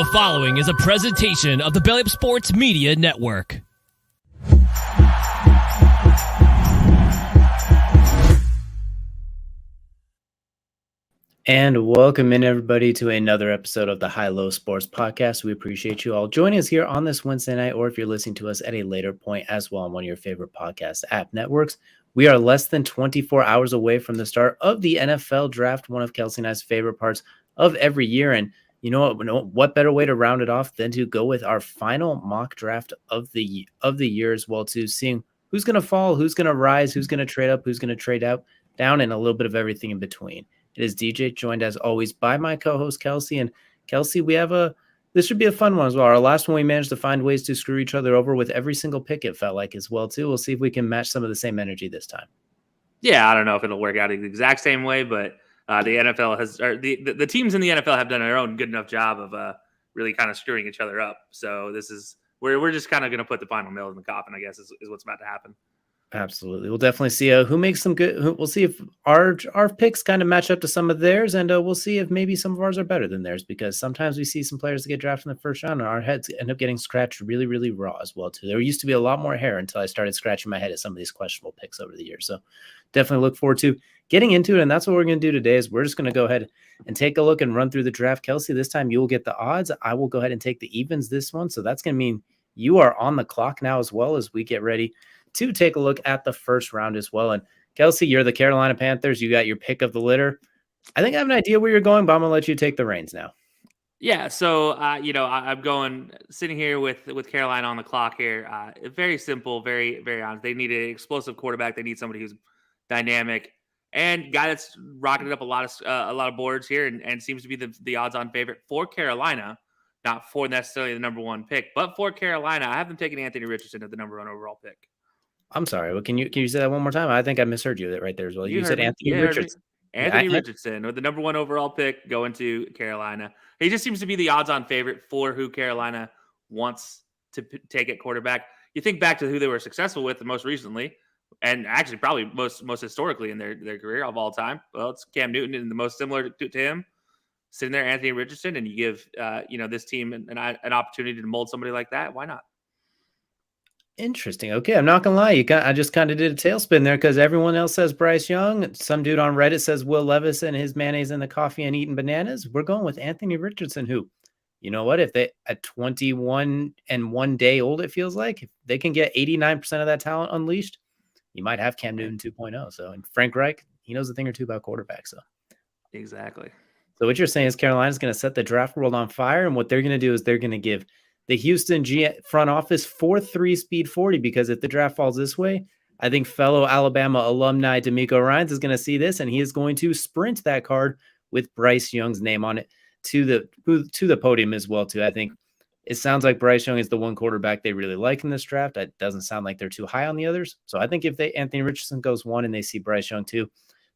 The following is a presentation of the Belly Up Sports Media Network. And welcome in, everybody, to another episode of the High Low Sports Podcast. We appreciate you all joining us here on this Wednesday night, or if you're listening to us at a later point as well on one of your favorite podcast app networks. We are less than 24 hours away from the start of the NFL draft, one of Kelcey and I's favorite parts of every year. And you know what better way to round it off than to go with our final mock draft of the year as well, to seeing who's going to fall, who's going to rise, who's going to trade up, who's going to trade out, down, and a little bit of everything in between. It is DJ, joined as always by my co-host Kelcey. And Kelcey, this should be a fun one as well. Our last one, we managed to find ways to screw each other over with every single pick, it felt like, as well too. We'll see if we can match some of the same energy this time. Yeah, I don't know if it'll work out the exact same way, but the NFL has, or the teams in the NFL have done their own good enough job of really kind of screwing each other up. So this is we're just kind of going to put the final nail in the coffin, I guess, is what's about to happen. Absolutely. We'll definitely see who makes some good. We'll see if our picks kind of match up to some of theirs, and we'll see if maybe some of ours are better than theirs, because sometimes we see some players that get drafted in the first round and our heads end up getting scratched really, really raw as well too. There used to be a lot more hair until I started scratching my head at some of these questionable picks over the years. So definitely look forward to getting into it, and that's what we're going to do today. Is we're just going to go ahead and take a look and run through the draft. Kelcey, this time you will get the odds. I will go ahead and take the evens this one, so that's going to mean you are on the clock now as well as we get ready to take a look at the first round as well. And Kelcey, you're the Carolina Panthers. You got your pick of the litter. I think I have an idea where you're going, but I'm gonna let you take the reins now. Yeah, so I'm going sitting here with Carolina on the clock here. Very simple, very very honest. They need an explosive quarterback. They need somebody who's dynamic and guy that's rocketed up a lot of boards here and seems to be the odds-on favorite for Carolina. Not for necessarily the number one pick, but for Carolina, I have them taking Anthony Richardson at the number one overall pick. I'm sorry. Well, can you say that one more time? I think I misheard you right there as well. You said Anthony Richardson. Anthony Richardson with the number one overall pick going to Carolina. He just seems to be the odds-on favorite for who Carolina wants to take at quarterback. You think back to who they were successful with most recently, and actually probably most historically in their career of all time. Well, it's Cam Newton and the most similar to him. Sitting there, Anthony Richardson, and you give this team an opportunity to mold somebody like that. Why not? Interesting. Okay, I'm not gonna lie. I just kind of did a tailspin there because everyone else says Bryce Young. Some dude on Reddit says Will Levis and his mayonnaise in the coffee and eating bananas. We're going with Anthony Richardson, who, you know what? If they at 21 and 1 day old, it feels like if they can get 89% of that talent unleashed, you might have Cam Newton 2.0. So, and Frank Reich, he knows a thing or two about quarterbacks. So, exactly. So what you're saying is Carolina's going to set the draft world on fire, and what they're going to do is they're going to give the Houston front office 4-3 speed 40, because if the draft falls this way, I think fellow Alabama alumni D'Amico Ryans is going to see this, and he is going to sprint that card with Bryce Young's name on it to the podium as well too. I think it sounds like Bryce Young is the one quarterback they really like in this draft. It doesn't sound like they're too high on the others. So I think if Anthony Richardson goes 1 and they see Bryce Young 2,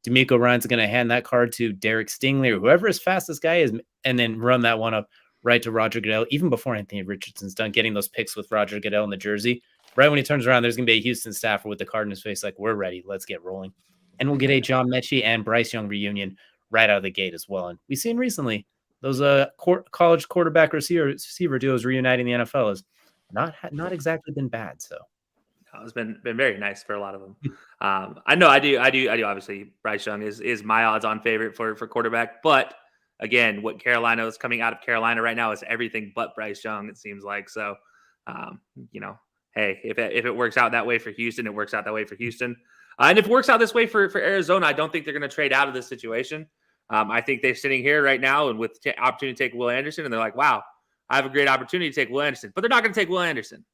D'Amico Ryans is going to hand that card to Derek Stingley or whoever his fastest guy is, and then run that one up right to Roger Goodell, even before Anthony Richardson's done getting those picks with Roger Goodell in the jersey. Right when he turns around, there's going to be a Houston staffer with the card in his face like, we're ready. Let's get rolling. And we'll get a John Mechie and Bryce Young reunion right out of the gate as well. And we've seen recently those college quarterback receiver duos reuniting the NFL has not exactly been bad. So it's been very nice for a lot of them. I do. Obviously, Bryce Young is my odds-on favorite for quarterback. But again, what Carolina is coming out of Carolina right now is everything but Bryce Young. It seems like so. Hey, if it works out that way for Houston, it works out that way for Houston. And if it works out this way for Arizona, I don't think they're going to trade out of this situation. I think they're sitting here right now and with the opportunity to take Will Anderson, and they're like, wow, I have a great opportunity to take Will Anderson. But they're not going to take Will Anderson.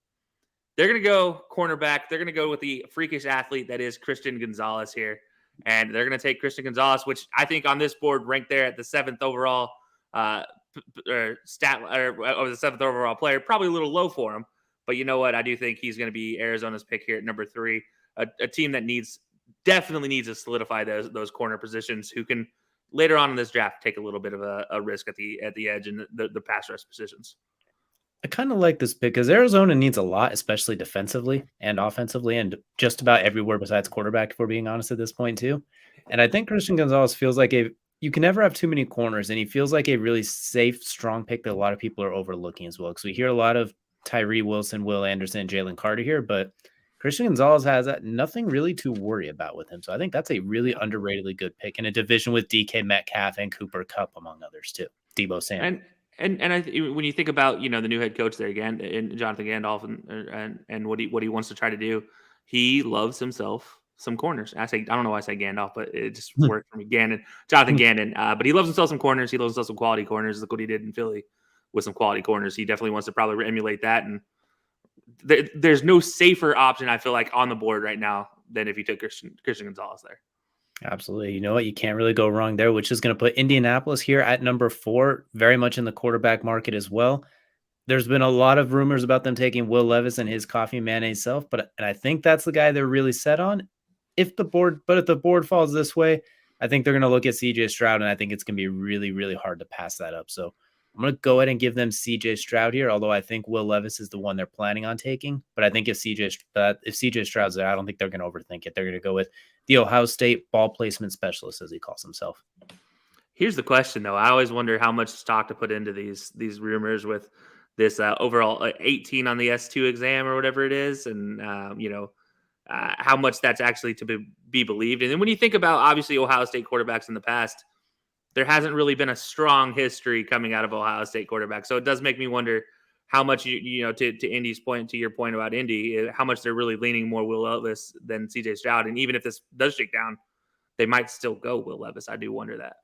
They're going to go cornerback. They're going to go with the freakish athlete that is Christian Gonzalez here. And they're going to take Christian Gonzalez, which I think on this board ranked there at the 7th overall or the 7th overall player. Probably a little low for him. But you know what? I do think he's going to be Arizona's pick here at number 3. A team that definitely needs to solidify those corner positions, who can later on in this draft take a little bit of a risk at the edge and the pass rush positions. I kind of like this pick because Arizona needs a lot, especially defensively and offensively, and just about everywhere besides quarterback, if we're being honest at this point too. And I think Christian Gonzalez feels like you can never have too many corners, and he feels like a really safe, strong pick that a lot of people are overlooking as well. Because we hear a lot of Tyree Wilson, Will Anderson, Jalen Carter here, but Christian Gonzalez has nothing really to worry about with him. So I think that's a really underratedly good pick in a division with DK Metcalf and Cooper Kupp, among others, too. Debo Samuel. When you think about the new head coach there again, and Jonathan Gandalf, and what he wants to try to do, he loves himself some corners. I don't know why I say Gandalf, but it just worked for me. Jonathan Gannon. But he loves himself some corners. He loves himself some quality corners. Look what he did in Philly with some quality corners. He definitely wants to probably emulate that. And there's no safer option, I feel like, on the board right now than if you took Christian Gonzalez there. Absolutely. You know what? You can't really go wrong there, which is going to put Indianapolis here at number 4, very much in the quarterback market as well. There's been a lot of rumors about them taking Will Levis and his coffee mayonnaise self, and I think that's the guy they're really set on. If the board falls this way, I think they're going to look at CJ Stroud, and I think it's going to be really, really hard to pass that up. So I'm going to go ahead and give them CJ Stroud here, although I think Will Levis is the one they're planning on taking. But I think if CJ Stroud's there, I don't think they're going to overthink it. They're going to go with the Ohio State ball placement specialist, as he calls himself. Here's the question, though. I always wonder how much stock to put into these rumors with this overall 18 on the S2 exam or whatever it is, and how much that's actually to be believed. And then when you think about, obviously, Ohio State quarterbacks in the past, there hasn't really been a strong history coming out of Ohio State quarterbacks. So it does make me wonder how much, to Indy's point, to your point about Indy, how much they're really leaning more Will Levis than CJ Stroud. And even if this does shake down, they might still go Will Levis. I do wonder that.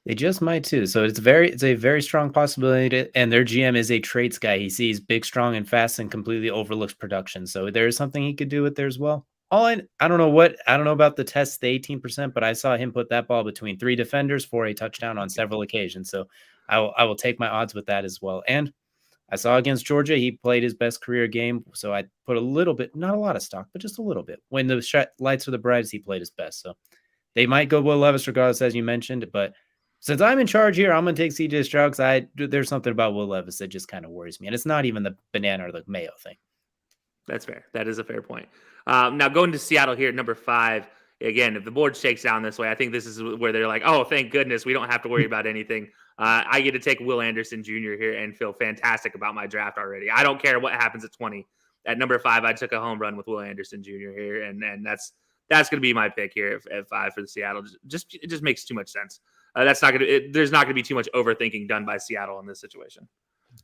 They just might too. So it's a very strong possibility. And their GM is a traits guy. He sees big, strong, and fast, and completely overlooks production. So there is something he could do with there as well. I don't know about the test, the 18%, but I saw him put that ball between 3 defenders for a touchdown on several occasions. So I will take my odds with that as well. And I saw against Georgia, he played his best career game. So I put a little bit, not a lot of stock, but just a little bit. When the lights are the brightest, he played his best. So they might go Will Levis regardless, as you mentioned. But since I'm in charge here, I'm going to take CJ Stroud because there's something about Will Levis that just kind of worries me. And it's not even the banana or the mayo thing. That's fair. That is a fair point. Now going to Seattle here at number 5. Again, if the board shakes down this way, I think this is where they're like, oh, thank goodness we don't have to worry about anything. I get to take Will Anderson Jr. here and feel fantastic about my draft already. I don't care what happens at 20. At number 5, I took a home run with Will Anderson Jr. here, and that's going to be my pick here at 5 for the Seattle. It just makes too much sense. There's not going to be too much overthinking done by Seattle in this situation.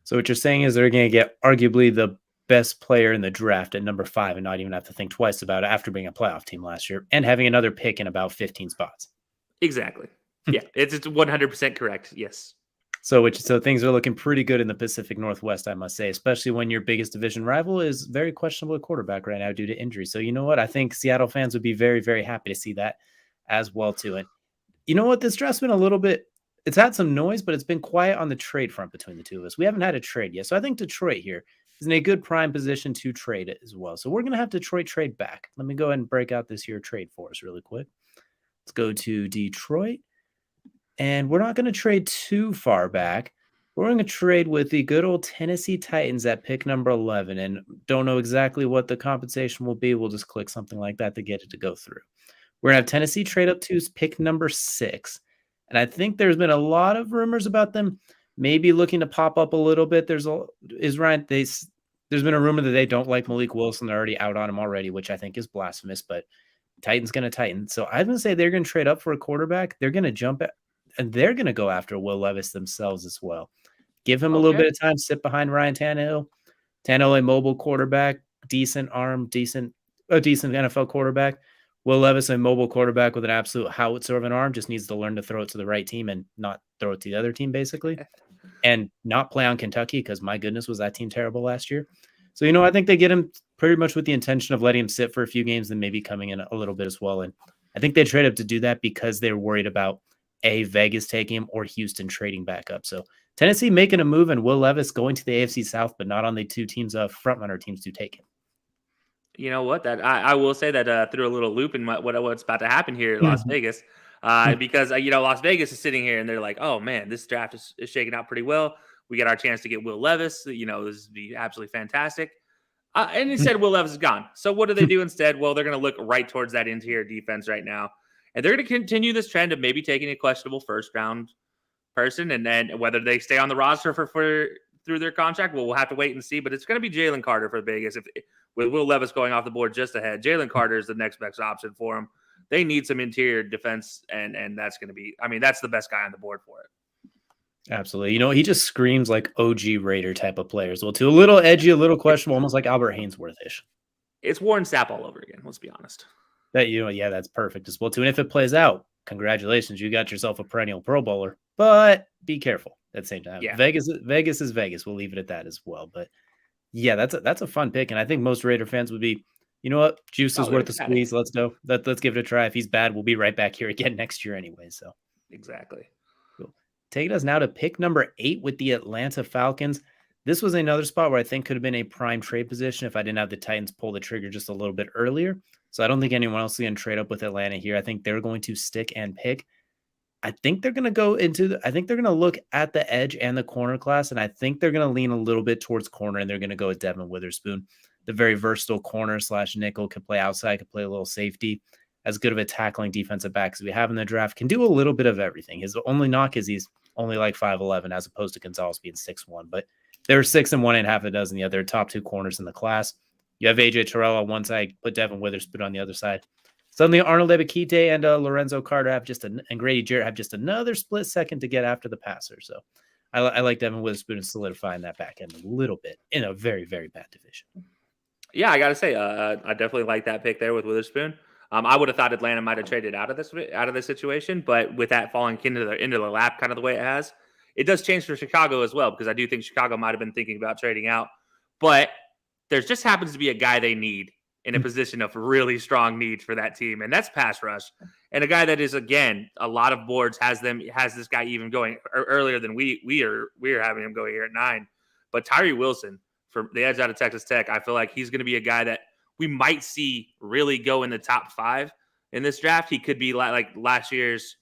So what you're saying is they're going to get arguably the best player in the draft at number 5 and not even have to think twice about it after being a playoff team last year and having another pick in about 15 spots. Exactly. Yeah, it's 100% correct. Yes. So things are looking pretty good in the Pacific Northwest, I must say, especially when your biggest division rival is very questionable at quarterback right now due to injury. So you know what? I think Seattle fans would be very, very happy to see that as well too. And you know what? This draft's been a little bit, it's had some noise, but it's been quiet on the trade front between the two of us. We haven't had a trade yet. So I think Detroit here is in a good prime position to trade it as well. So we're going to have Detroit trade back. Let me go ahead and break out this here trade for us really quick. Let's go to Detroit. And we're not going to trade too far back. We're going to trade with the good old Tennessee Titans at pick number 11. And don't know exactly what the compensation will be. We'll just click something like that to get it to go through. We're going to have Tennessee trade up to pick number 6. And I think there's been a lot of rumors about them maybe looking to pop up a little bit. There's been a rumor that they don't like Malik Wilson. They're already out on him already, which I think is blasphemous, but Titans going to tighten. So I'm going to say they're going to trade up for a quarterback. They're going to jump at, and they're going to go after Will Levis themselves as well. Give him a little bit of time, sit behind Ryan Tannehill. Tannehill, a mobile quarterback, decent arm, decent NFL quarterback. Will Levis, a mobile quarterback with an absolute howitzer of an arm, just needs to learn to throw it to the right team and not throw it to the other team, basically, and not play on Kentucky because, my goodness, was that team terrible last year. So, I think they get him pretty much with the intention of letting him sit for a few games and maybe coming in a little bit as well. And I think they trade up to do that because they're worried about Vegas taking him or Houston trading back up. So Tennessee making a move and Will Levis going to the AFC South, but not on the two teams of frontrunner teams to take him. You know what? That I will say that threw a little loop in what's about to happen here in Las Vegas, because Las Vegas is sitting here and they're like, oh man, this draft is shaking out pretty well. We get our chance to get Will Levis. This would be absolutely fantastic. And instead, Will Levis is gone. So what do they do instead? Well, they're going to look right towards that interior defense right now. And they're going to continue this trend of maybe taking a questionable first round person, and then whether they stay on the roster for through their contract, we'll have to wait and see. But it's going to be Jalen Carter for Vegas. If with Will Levis going off the board just ahead, Jalen Carter is the next best option for them. They need some interior defense, and that's going to be. I mean, that's the best guy on the board for it. Absolutely. He just screams like OG Raider type of players. Well, too, a little edgy, a little questionable, almost like Albert Hainsworth-ish. It's Warren Sapp all over again. Let's be honest. That's perfect as well too. And if it plays out, congratulations, you got yourself a perennial Pro Bowler. But be careful at the same time. Yeah. Vegas is Vegas. We'll leave it at that as well. But yeah, that's a fun pick, and I think most Raider fans would be, you know what, juice is worth a squeeze. Let's go. Let's give it a try. If he's bad, we'll be right back here again next year anyway. So exactly. Cool. Taking us now to pick number 8 with the Atlanta Falcons. This was another spot where I think could have been a prime trade position if I didn't have the Titans pull the trigger just a little bit earlier. So I don't think anyone else is going to trade up with Atlanta here. I think they're going to stick and pick. I think they're going to look at the edge and the corner class, and I think they're going to lean a little bit towards corner, and they're going to go with Devin Witherspoon, the very versatile corner / nickel, could play outside, could play a little safety, as good of a tackling defensive back as we have in the draft, can do a little bit of everything. His only knock is he's only like 5'11", as opposed to Gonzalez being 6'1", but they're 6 and 1 and half a dozen. The other top 2 corners in the class. You have AJ Terrell on one side, put Devin Witherspoon on the other side. Suddenly, Arnold Ebiketie and Lorenzo Carter and Grady Jarrett have just another split second to get after the passer. So I like Devin Witherspoon solidifying that back end a little bit in a very, very bad division. Yeah, I got to say, I definitely like that pick there with Witherspoon. I would have thought Atlanta might have traded out of this situation, but with that falling into their lap, kind of the way it has, it does change for Chicago as well, because I do think Chicago might have been thinking about trading out, but there just happens to be a guy they need in a position of really strong need for that team, and that's pass rush. And a guy that is, again, a lot of boards has this guy even going earlier than we are having him go here at 9. But Tyree Wilson, for the edge out of Texas Tech, I feel like he's going to be a guy that we might see really go in the top 5 in this draft. He could be like last year's,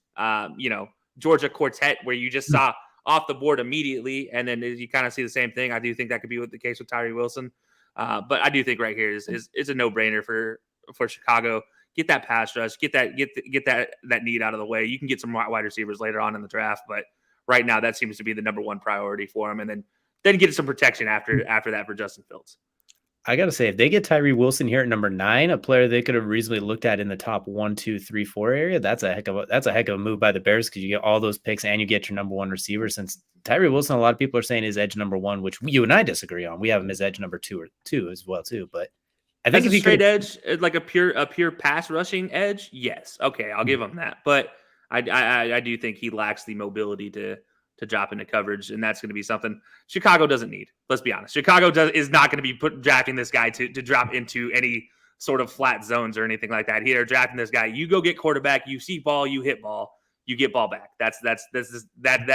Georgia quartet, where you just saw off the board immediately, and then you kind of see the same thing. I do think that could be the case with Tyree Wilson. But I do think right here is a no-brainer for Chicago. Get that pass rush, get that need out of the way. You can get some wide receivers later on in the draft, but right now that seems to be the number one priority for him. And then get some protection after that for Justin Fields. I got to say, if they get Tyree Wilson here at number 9, a player they could have reasonably looked at in the top 1, 2, 3, 4 area, that's a heck of a move by the Bears, because you get all those picks and you get your number 1 receiver. Since Tyree Wilson, a lot of people are saying is edge number 1, which you and I disagree on. We have him as edge number 2 as well too. But I think if he straight edge, like a pure pass rushing edge, yes, okay, I'll give him that. But I do think he lacks the mobility to drop into coverage, and that's going to be something Chicago doesn't need. Let's be honest. Chicago is not going to be drafting this guy to drop into any sort of flat zones or anything like that. They're drafting this guy. You go get quarterback, you see ball, you hit ball, you get ball back. That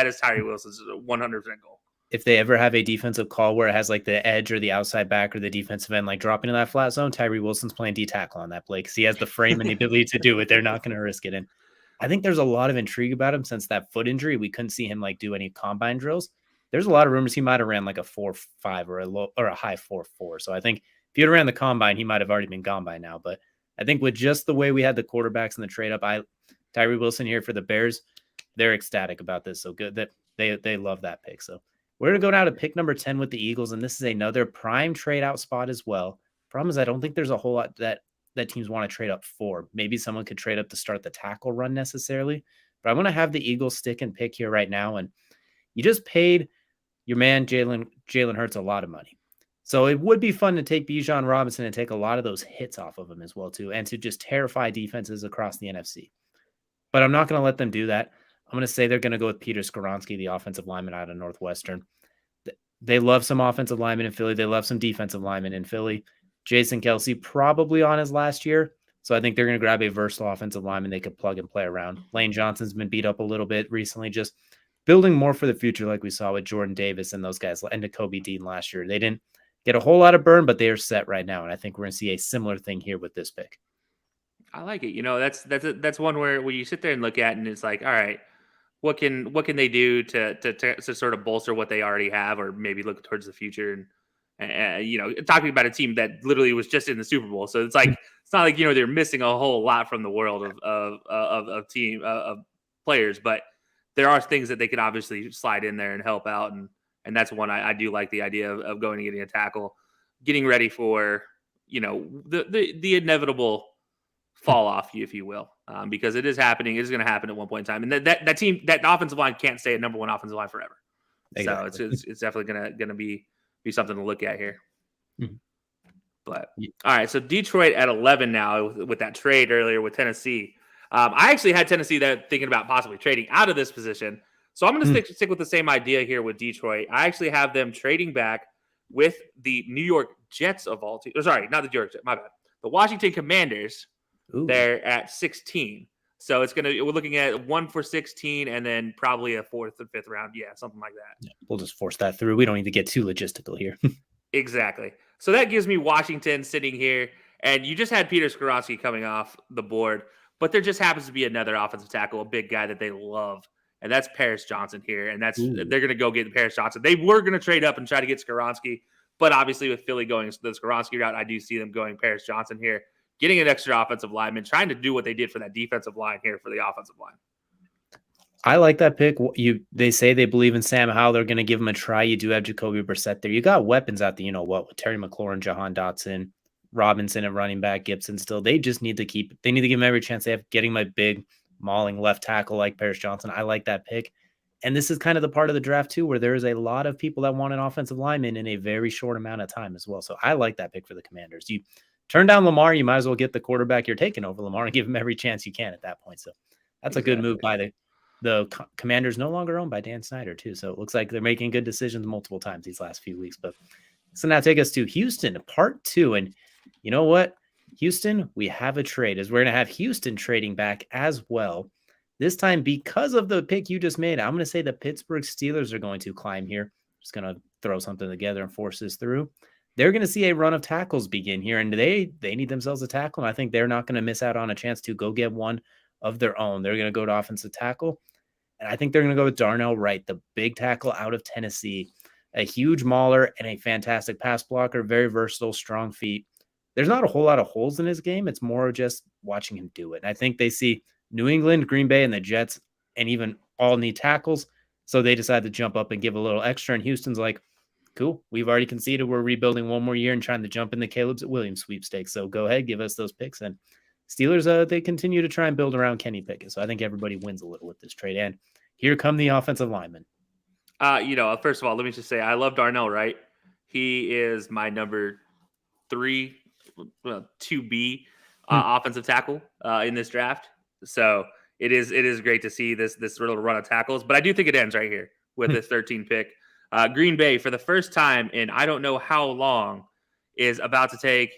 is Tyree Wilson's 100% goal. If they ever have a defensive call where it has like the edge or the outside back or the defensive end like dropping in that flat zone, Tyree Wilson's playing D tackle on that play because he has the frame and the ability to do it. They're not going to risk it. And I think there's a lot of intrigue about him since that foot injury. We couldn't see him like do any combine drills. There's a lot of rumors he might have ran like a 4.5 or a high 4.4. So I think if he had ran the combine, he might have already been gone by now. But I think with just the way we had the quarterbacks in the trade up, Tyree Wilson here for the Bears, they're ecstatic about this. So good that they love that pick. So we're going to go now to pick number 10 with the Eagles. And this is another prime trade out spot as well. Problem is I don't think there's a whole lot that teams want to trade up for. Maybe someone could trade up to start the tackle run necessarily, but I'm going to have the Eagles stick and pick here right now. And you just paid your man, Jalen Hurts, a lot of money. So it would be fun to take Bijan Robinson and take a lot of those hits off of him as well too, and to just terrify defenses across the NFC. But I'm not going to let them do that. I'm going to say they're going to go with Peter Skoronski, the offensive lineman out of Northwestern. They love some offensive linemen in Philly. They love some defensive linemen in Philly. Jason Kelcey probably on his last year. So I think they're going to grab a versatile offensive lineman they could plug and play around. Lane Johnson's been beat up a little bit recently, just building more for the future like we saw with Jordan Davis and those guys and Kobe Dean last year. They didn't get a whole lot of burn, but they are set right now. And I think we're going to see a similar thing here with this pick. I like it. That's one where you sit there and look at and it's like, all right, what can they do to sort of bolster what they already have, or maybe look towards the future? And Talking about a team that literally was just in the Super Bowl. So it's like, it's not like, they're missing a whole lot from the world of team of players, but there are things that they could obviously slide in there and help out. And that's one I do like the idea of going and getting a tackle, getting ready for, the inevitable fall off, if you will, because it is happening. It is going to happen at one point in time. And that team, that offensive line can't stay at number one offensive line forever. Exactly. So it's definitely going to be something to look at here. Mm-hmm. But all right, so Detroit at 11 now with that trade earlier with Tennessee. I actually had Tennessee that thinking about possibly trading out of this position. So I'm going to stick with the same idea here with Detroit. I actually have them trading back with the New York Jets of all teams. Sorry, not the New York Jets, my bad. The Washington Commanders. Ooh. They're at 16. So we're looking at 1 for 16 and then probably a 4th and 5th round. Yeah, something like that. Yeah, we'll just force that through. We don't need to get too logistical here. Exactly. So that gives me Washington sitting here. And you just had Peter Skoronski coming off the board, but there just happens to be another offensive tackle, a big guy that they love. And that's Paris Johnson here. And they're going to go get Paris Johnson. They were going to trade up and try to get Skoronski. But obviously with Philly going the Skoronski route, I do see them going Paris Johnson here, getting an extra offensive lineman, trying to do what they did for that defensive line here for the offensive line. I like that pick. They say they believe in Sam Howell. They're going to give him a try. You do have Jacoby Brissett there. You got weapons out there. With Terry McLaurin, Jahan Dotson, Robinson at running back, Gibson still. They just need to give him every chance they have getting my big mauling left tackle like Paris Johnson. I like that pick. And this is kind of the part of the draft too, where there is a lot of people that want an offensive lineman in a very short amount of time as well. So I like that pick for the Commanders. You turn down Lamar, you might as well get the quarterback you're taking over Lamar and give him every chance you can at that point. So that's a good move by the Commanders, no longer owned by Dan Snyder too. So it looks like they're making good decisions multiple times these last few weeks. But so now take us to Houston, part 2. And you know what? Houston, we have a trade as we're going to have Houston trading back as well. This time, because of the pick you just made, I'm going to say the Pittsburgh Steelers are going to climb here. Just going to throw something together and force this through. They're going to see a run of tackles begin here, and they need themselves a tackle, and I think they're not going to miss out on a chance to go get one of their own. They're going to go to offensive tackle, and I think they're going to go with Darnell Wright, the big tackle out of Tennessee, a huge mauler and a fantastic pass blocker, very versatile, strong feet. There's not a whole lot of holes in his game. It's more just watching him do it, and I think they see New England, Green Bay, and the Jets, and even all need tackles, so they decide to jump up and give a little extra, and Houston's like, cool. We've already conceded. We're rebuilding one more year and trying to jump in the Caleb Williams sweepstakes. So go ahead, give us those picks. And Steelers, they continue to try and build around Kenny Pickett. So I think everybody wins a little with this trade. And here come the offensive linemen. First of all, let me just say I love Darnell Wright. He is my number 2B offensive tackle in this draft. So it is great to see this little run of tackles. But I do think it ends right here with this 13 pick. Green Bay, for the first time in I don't know how long, is about to take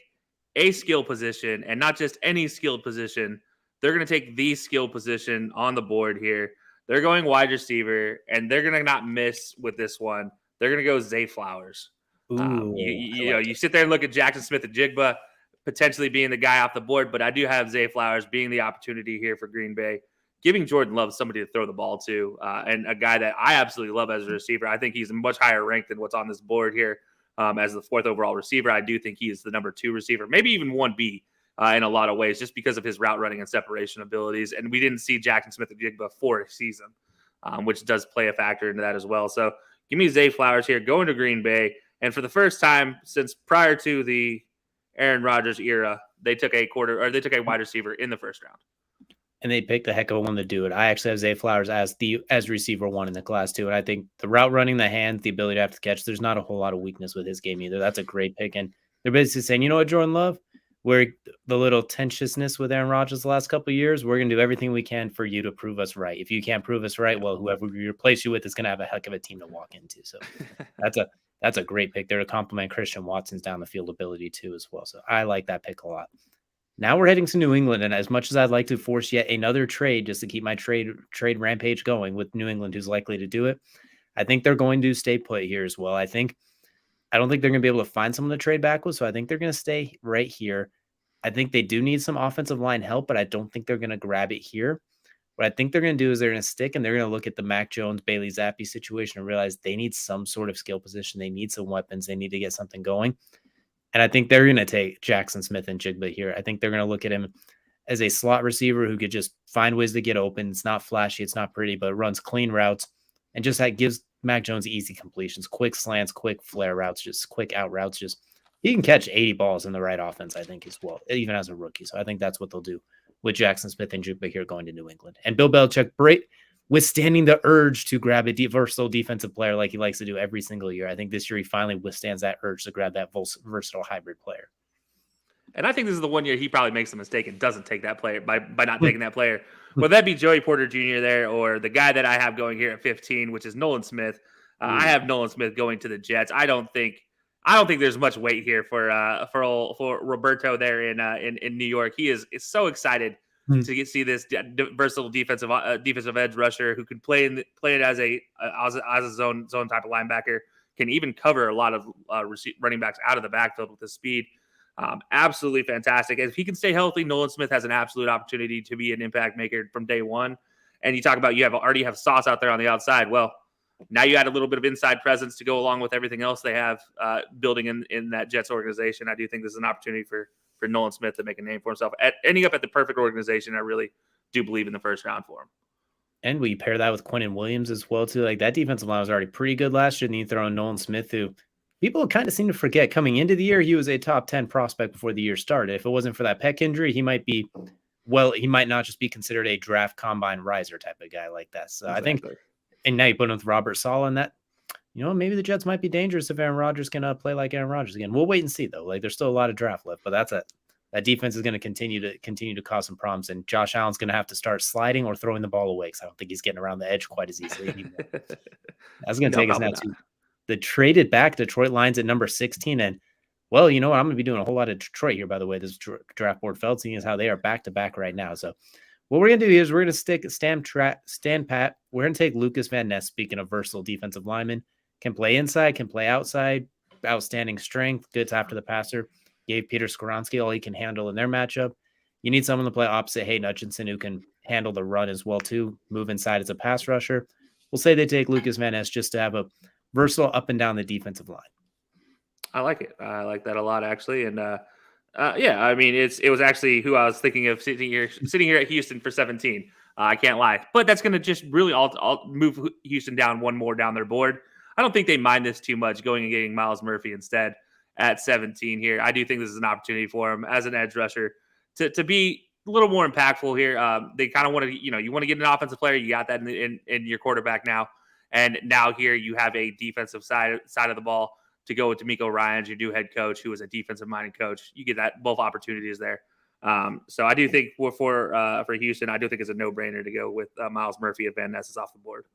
a skill position, and not just any skilled position. They're going to take the skill position on the board here. They're going wide receiver, and they're going to not miss with this one. They're going to go Zay Flowers. You sit there and look at Jackson Smith and Jigba potentially being the guy off the board, but I do have Zay Flowers being the opportunity here for Green Bay, giving Jordan Love somebody to throw the ball to, and a guy that I absolutely love as a receiver. I think he's a much higher rank than what's on this board here as the 4th overall receiver. I do think he is the number 2 receiver, maybe even 1B in a lot of ways, just because of his route running and separation abilities. And we didn't see Jackson Smith and Jigba for a season, which does play a factor into that as well. So give me Zay Flowers here, going to Green Bay. And for the first time since prior to the Aaron Rodgers era, they took a wide receiver in the first round. And they picked the heck of a one to do it. I actually have Zay Flowers as receiver 1 in the class too. And I think the route running, the hands, the ability to have to catch, there's not a whole lot of weakness with his game either. That's a great pick. And they're basically saying, you know what, Jordan Love, where the little tentiousness with Aaron Rodgers the last couple of years, we're going to do everything we can for you to prove us right. If you can't prove us right, well, whoever we replace you with is going to have a heck of a team to walk into. So that's a great pick there to complement Christian Watson's down the field ability too as well. So I like that pick a lot. Now we're heading to New England, and as much as I'd like to force yet another trade just to keep my trade rampage going with New England, who's likely to do it, I think they're going to stay put here as well. I don't think they're going to be able to find someone to trade back with, so I think they're going to stay right here. I think they do need some offensive line help, but I don't think they're going to grab it here. What I think they're going to do is they're going to stick and they're going to look at the Mac Jones, Bailey Zappi situation and realize they need some sort of skill position. They need some weapons. They need to get something going. And I think they're going to take Jackson Smith and Jigba here. I think they're going to look at him as a slot receiver who could just find ways to get open. It's not flashy. It's not pretty, but runs clean routes and just gives Mac Jones easy completions, quick slants, quick flare routes, just quick out routes. Just he can catch 80 balls in the right offense, I think, as well, even as a rookie. So I think that's what they'll do with Jackson Smith and Jigba here going to New England. And Bill Belichick, withstanding the urge to grab a versatile defensive player like he likes to do every single year. I think this year he finally withstands that urge to grab that versatile hybrid player. And I think this is the one year he probably makes a mistake and doesn't take that player by not taking that player. Whether that be Joey Porter Jr. there or the guy that I have going here at 15, which is Nolan Smith. I have Nolan Smith going to the Jets. I don't think there's much weight here for Roberto there in New York. He is so excited to see this versatile defensive edge rusher who can play it as a zone type of linebacker, can even cover a lot of running backs out of the backfield with his speed. Absolutely fantastic. If he can stay healthy, Nolan Smith has an absolute opportunity to be an impact maker from day one. And you talk about already have Sauce out there on the outside. Well, now you add a little bit of inside presence to go along with everything else they have building in that Jets organization. I do think this is an opportunity for Nolan Smith to make a name for himself. Ending up at the perfect organization, I really do believe in the first round for him. And we pair that with Quinnen Williams as well, too. Like that defensive line was already pretty good last year. And then you throw in Nolan Smith, who people kind of seem to forget coming into the year, he was a top 10 prospect before the year started. If it wasn't for that pec injury, he might not just be considered a draft combine riser type of guy like that. So exactly. I think, and now you put him with Robert Saleh in that, maybe the Jets might be dangerous if Aaron Rodgers can play like Aaron Rodgers again. We'll wait and see though. Like there's still a lot of draft left, but that defense is going to continue to cause some problems. And Josh Allen's going to have to start sliding or throwing the ball away because I don't think he's getting around the edge quite as easily anymore. That's going to take us now to the traded back Detroit Lions at number 16. And well, you know what? I'm going to be doing a whole lot of Detroit here, by the way. This draft board felt, seeing as how they are back to back right now. So what we're going to do is we're going to stand pat. We're going to take Lucas Van Ness. Speaking of versatile defensive lineman, can play inside, can play outside, outstanding strength, good after the passer. Gave Peter Skoronski all he can handle in their matchup. You need someone to play opposite Hayden Hutchinson who can handle the run as well too, move inside as a pass rusher. We'll say they take Lucas Van Ness just to have a versatile up and down the defensive line. I like it. I like that a lot, actually. And yeah, I mean, it was actually who I was thinking of sitting here at Houston for 17. I can't lie, but that's going to just really all move Houston down one more down their board. I don't think they mind this too much, going and getting Myles Murphy instead at 17 here. I do think this is an opportunity for him as an edge rusher to be a little more impactful here. They kind of want to, you want to get an offensive player. You got that in your quarterback now. And now here you have a defensive side of the ball to go with DeMeco Ryans, your new head coach, who is a defensive-minded coach. You get that both opportunities there. So I do think for Houston, I do think it's a no-brainer to go with Myles Murphy and Van Ness is off the board.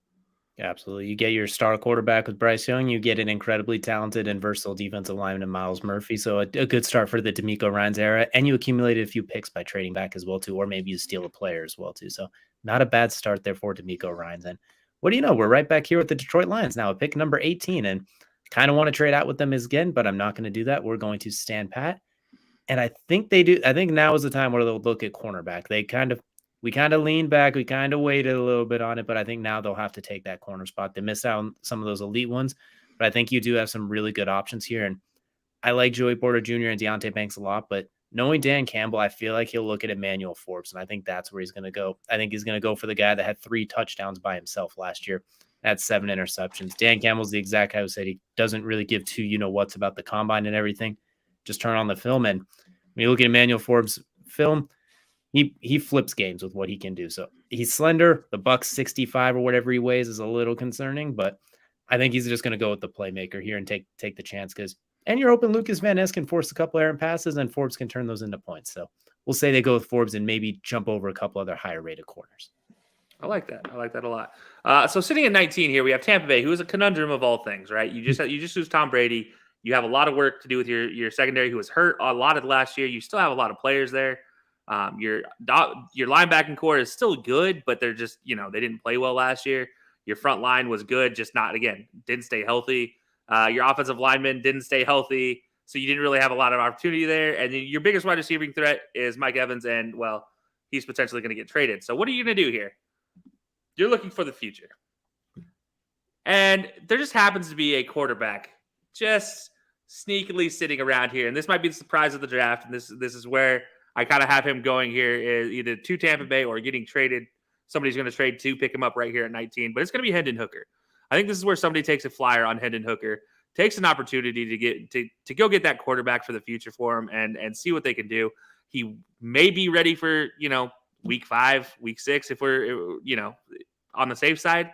Yeah, absolutely. You get your star quarterback with Bryce Young. You get an incredibly talented and versatile defensive lineman in Myles Murphy. So a good start for the DeMeco Ryans era. And you accumulated a few picks by trading back as well, too, or maybe you steal a player as well, too. So not a bad start there for DeMeco Ryans. And what do you know? We're right back here with the Detroit Lions now, pick number 18. And kind of want to trade out with them again, but I'm not going to do that. We're going to stand pat. And I think they do. I think now is the time where they'll look at cornerback. We kind of leaned back. We kind of waited a little bit on it, but I think now they'll have to take that corner spot. They missed out on some of those elite ones, but I think you do have some really good options here. And I like Joey Porter Jr. and Deontay Banks a lot, but knowing Dan Campbell, I feel like he'll look at Emmanuel Forbes, and I think that's where he's going to go. I think he's going to go for the guy that had 3 touchdowns by himself last year, had 7 interceptions. Dan Campbell's the exact guy who said he doesn't really give two you-know-whats about the combine and everything. Just turn on the film, and when you look at Emmanuel Forbes' film, he flips games with what he can do. So he's slender. The buck 65 or whatever he weighs is a little concerning, but I think he's just going to go with the playmaker here and take the chance and you're hoping Lucas Van Ness can force a couple errant passes and Forbes can turn those into points. So we'll say they go with Forbes and maybe jump over a couple other higher rated corners. I like that. I like that a lot. So sitting at 19 here, we have Tampa Bay, who is a conundrum of all things, right? You just lose Tom Brady. You have a lot of work to do with your secondary, who was hurt a lot of last year. You still have a lot of players there. Your linebacking core is still good, but they're just, they didn't play well last year. Your front line was good, just didn't stay healthy. Your offensive linemen didn't stay healthy, so you didn't really have a lot of opportunity there. And then your biggest wide receiving threat is Mike Evans, and, well, he's potentially going to get traded. So what are you going to do here? you're looking for the future. And there just happens to be a quarterback just sneakily sitting around here. And this might be the surprise of the draft. And this is where I kind of have him going here, is either to Tampa Bay or getting traded. Somebody's going to trade to pick him up right here at 19. But it's going to be Hendon Hooker. I think this is where somebody takes a flyer on Hendon Hooker, takes an opportunity to go get that quarterback for the future for him and see what they can do. He may be ready for, week 5, week 6, if we're, on the safe side.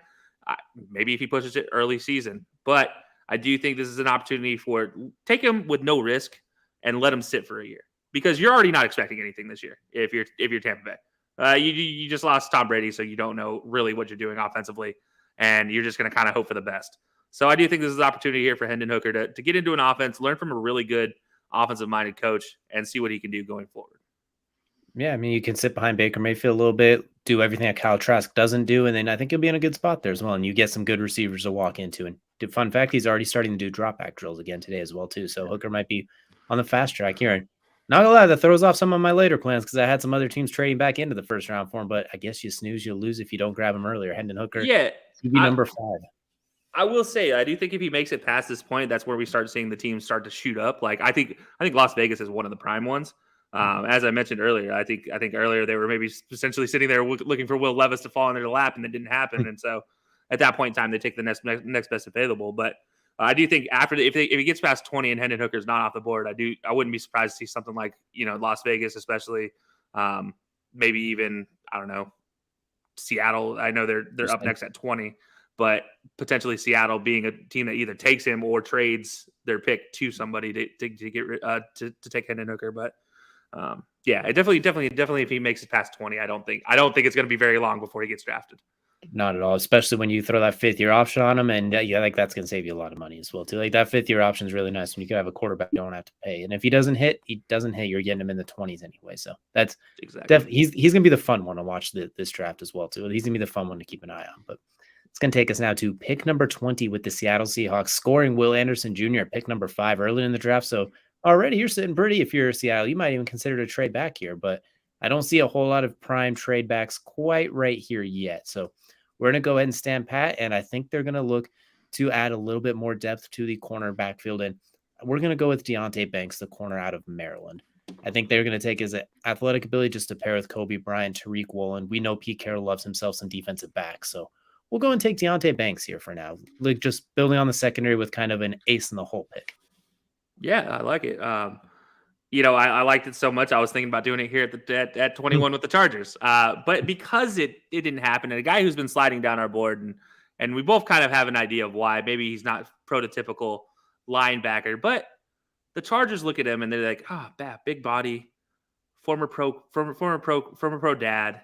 Maybe if he pushes it early season. But I do think this is an opportunity for take him with no risk and let him sit for a year, because you're already not expecting anything this year if you're Tampa Bay. You just lost Tom Brady, so you don't know really what you're doing offensively, and you're just going to kind of hope for the best. So I do think this is an opportunity here for Hendon Hooker to get into an offense, learn from a really good offensive-minded coach, and see what he can do going forward. Yeah, I mean, you can sit behind Baker Mayfield a little bit, do everything that Kyle Trask doesn't do, and then I think you'll be in a good spot there as well. And you get some good receivers to walk into. And fun fact, he's already starting to do drop back drills again today as well too. So Hooker might be on the fast track here. And not gonna lie, that throws off some of my later plans because I had some other teams trading back into the first round for him. But I guess you snooze, you'll lose if you don't grab him earlier. Hendon Hooker, yeah, CB number 5. I will say, I do think if he makes it past this point, that's where we start seeing the teams start to shoot up. Like I think Las Vegas is one of the prime ones. As I mentioned earlier, I think earlier they were maybe essentially sitting there looking for Will Levis to fall into their lap, and it didn't happen. And so at that point in time, they take the next best available. But I do think if he gets past 20 and Hendon Hooker's not off the board, I wouldn't be surprised to see something like Las Vegas, especially maybe even I don't know Seattle. I know they're up next at 20. But potentially Seattle being a team that either takes him or trades their pick to somebody to take Hendon Hooker. But yeah, it definitely if he makes it past 20, I don't think it's going to be very long before he gets drafted. Not at all, especially when you throw that 5th-year option on him, and like that's going to save you a lot of money as well too. Like that 5th-year option is really nice when you can have a quarterback you don't have to pay, and if he doesn't hit, you're getting him in the 20s anyway. So that's exactly he's going to be the fun one to watch this draft as well too. He's going to be the fun one to keep an eye on, but. It's going to take us now to pick number 20 with the Seattle Seahawks, scoring Will Anderson Jr. at pick number 5 early in the draft. So already you're sitting pretty. If you're Seattle, you might even consider to trade back here, but I don't see a whole lot of prime trade backs quite right here yet. So we're going to go ahead and stand pat, and I think they're going to look to add a little bit more depth to the corner backfield, and we're going to go with Deonte Banks, the corner out of Maryland. I think they're going to take his athletic ability just to pair with Kobe Bryant, Tariq Woolen. We know Pete Carroll loves himself some defensive backs, so we'll go and take Deonte Banks here for now. Like just building on the secondary with kind of an ace in the hole pick. Yeah, I like it. I liked it so much. I was thinking about doing it here at 21 with the Chargers. But because it didn't happen, and a guy who's been sliding down our board, and we both kind of have an idea of why. Maybe he's not prototypical linebacker, but the Chargers look at him and they're like, big body, former pro dad.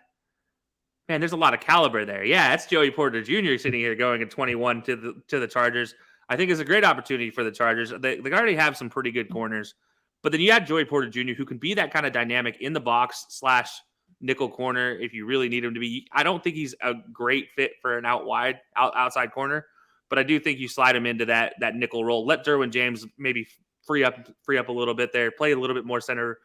Man, there's a lot of caliber there. Yeah, that's Joey Porter Jr. sitting here going at 21 to the Chargers. I think it's a great opportunity for the Chargers. They already have some pretty good corners, but then you have Joey Porter Jr., who can be that kind of dynamic in the box / nickel corner if you really need him to be. I don't think he's a great fit for an outside corner, but I do think you slide him into that nickel role. Let Derwin James maybe free up a little bit there, play a little bit more center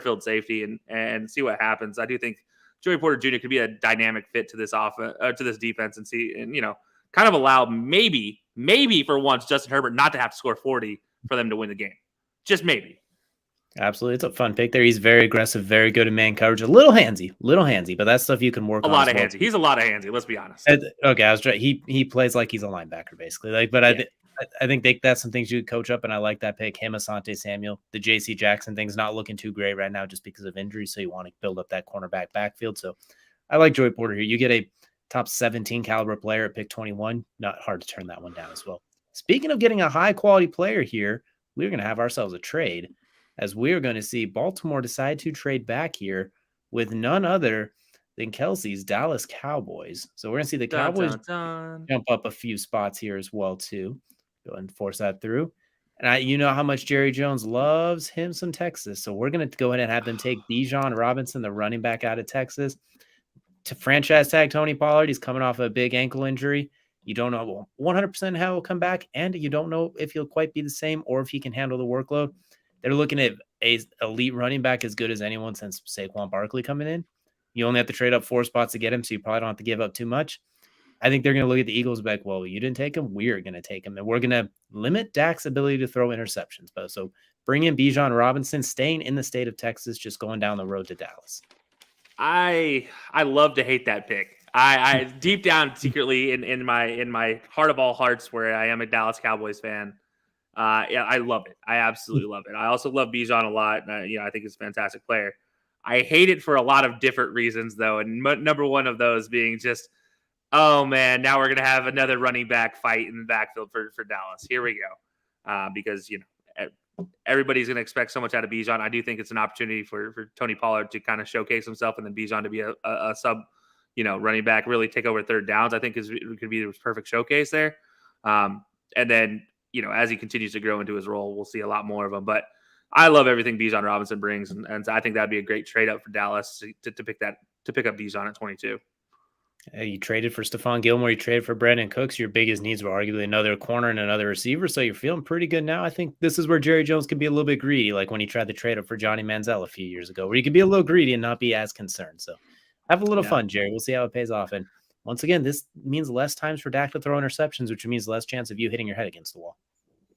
field safety, and see what happens. I do think Joey Porter Jr. could be a dynamic fit to this offense, to this defense, and kind of allow maybe for once Justin Herbert not to have to score 40 for them to win the game. Just maybe. Absolutely. It's a fun pick there. He's very aggressive, very good in man coverage, a little handsy, but that's stuff you can work on. A lot of handsy. He's a lot of handsy. Let's be honest. Okay. I was trying. He plays like he's a linebacker basically. I think that's some things you could coach up, and I like that pick. Him, Asante Samuel, the J.C. Jackson thing's not looking too great right now just because of injury, so you want to build up that cornerback backfield. So I like Joey Porter here. You get a top 17 caliber player at pick 21. Not hard to turn that one down as well. Speaking of getting a high-quality player here, we're going to have ourselves a trade, as we're going to see Baltimore decide to trade back here with none other than Kelcey's Dallas Cowboys. So we're going to see the Cowboys jump up a few spots here as well, too. Go ahead and force that through. And you know how much Jerry Jones loves him some Texas. So we're going to go ahead and have them take Bijan Robinson, the running back out of Texas, to franchise tag Tony Pollard. He's coming off a big ankle injury. You don't know 100% how he'll come back, and you don't know if he'll quite be the same or if he can handle the workload. They're looking at a elite running back as good as anyone since Saquon Barkley coming in. You only have to trade up 4 spots to get him, so you probably don't have to give up too much. I think they're going to look at the Eagles and be like, well, you didn't take him. We're going to take him. And we're going to limit Dak's ability to throw interceptions. But so bring in Bijan Robinson, staying in the state of Texas, just going down the road to Dallas. I love to hate that pick. I deep down secretly in my heart of all hearts, where I am a Dallas Cowboys fan. Yeah, I love it. I absolutely love it. I also love Bijan a lot. I think he's a fantastic player. I hate it for a lot of different reasons, though, and number one of those being just, oh man, now we're gonna have another running back fight in the backfield for Dallas. Here we go, because everybody's gonna expect so much out of Bijan. I do think it's an opportunity for Tony Pollard to kind of showcase himself, and then Bijan to be a sub, running back, really take over third downs. I think could be the perfect showcase there, and then as he continues to grow into his role, we'll see a lot more of him. But I love everything Bijan Robinson brings, and I think that'd be a great trade up for Dallas to pick up Bijan at 22. You traded for Stephon Gilmore. You traded for Brandon Cooks. Your biggest needs were arguably another corner and another receiver. So you're feeling pretty good now. I think this is where Jerry Jones can be a little bit greedy, like when he tried to trade up for Johnny Manziel a few years ago, where he could be a little greedy and not be as concerned. So have a little fun, Jerry. We'll see how it pays off. And once again, this means less times for Dak to throw interceptions, which means less chance of you hitting your head against the wall.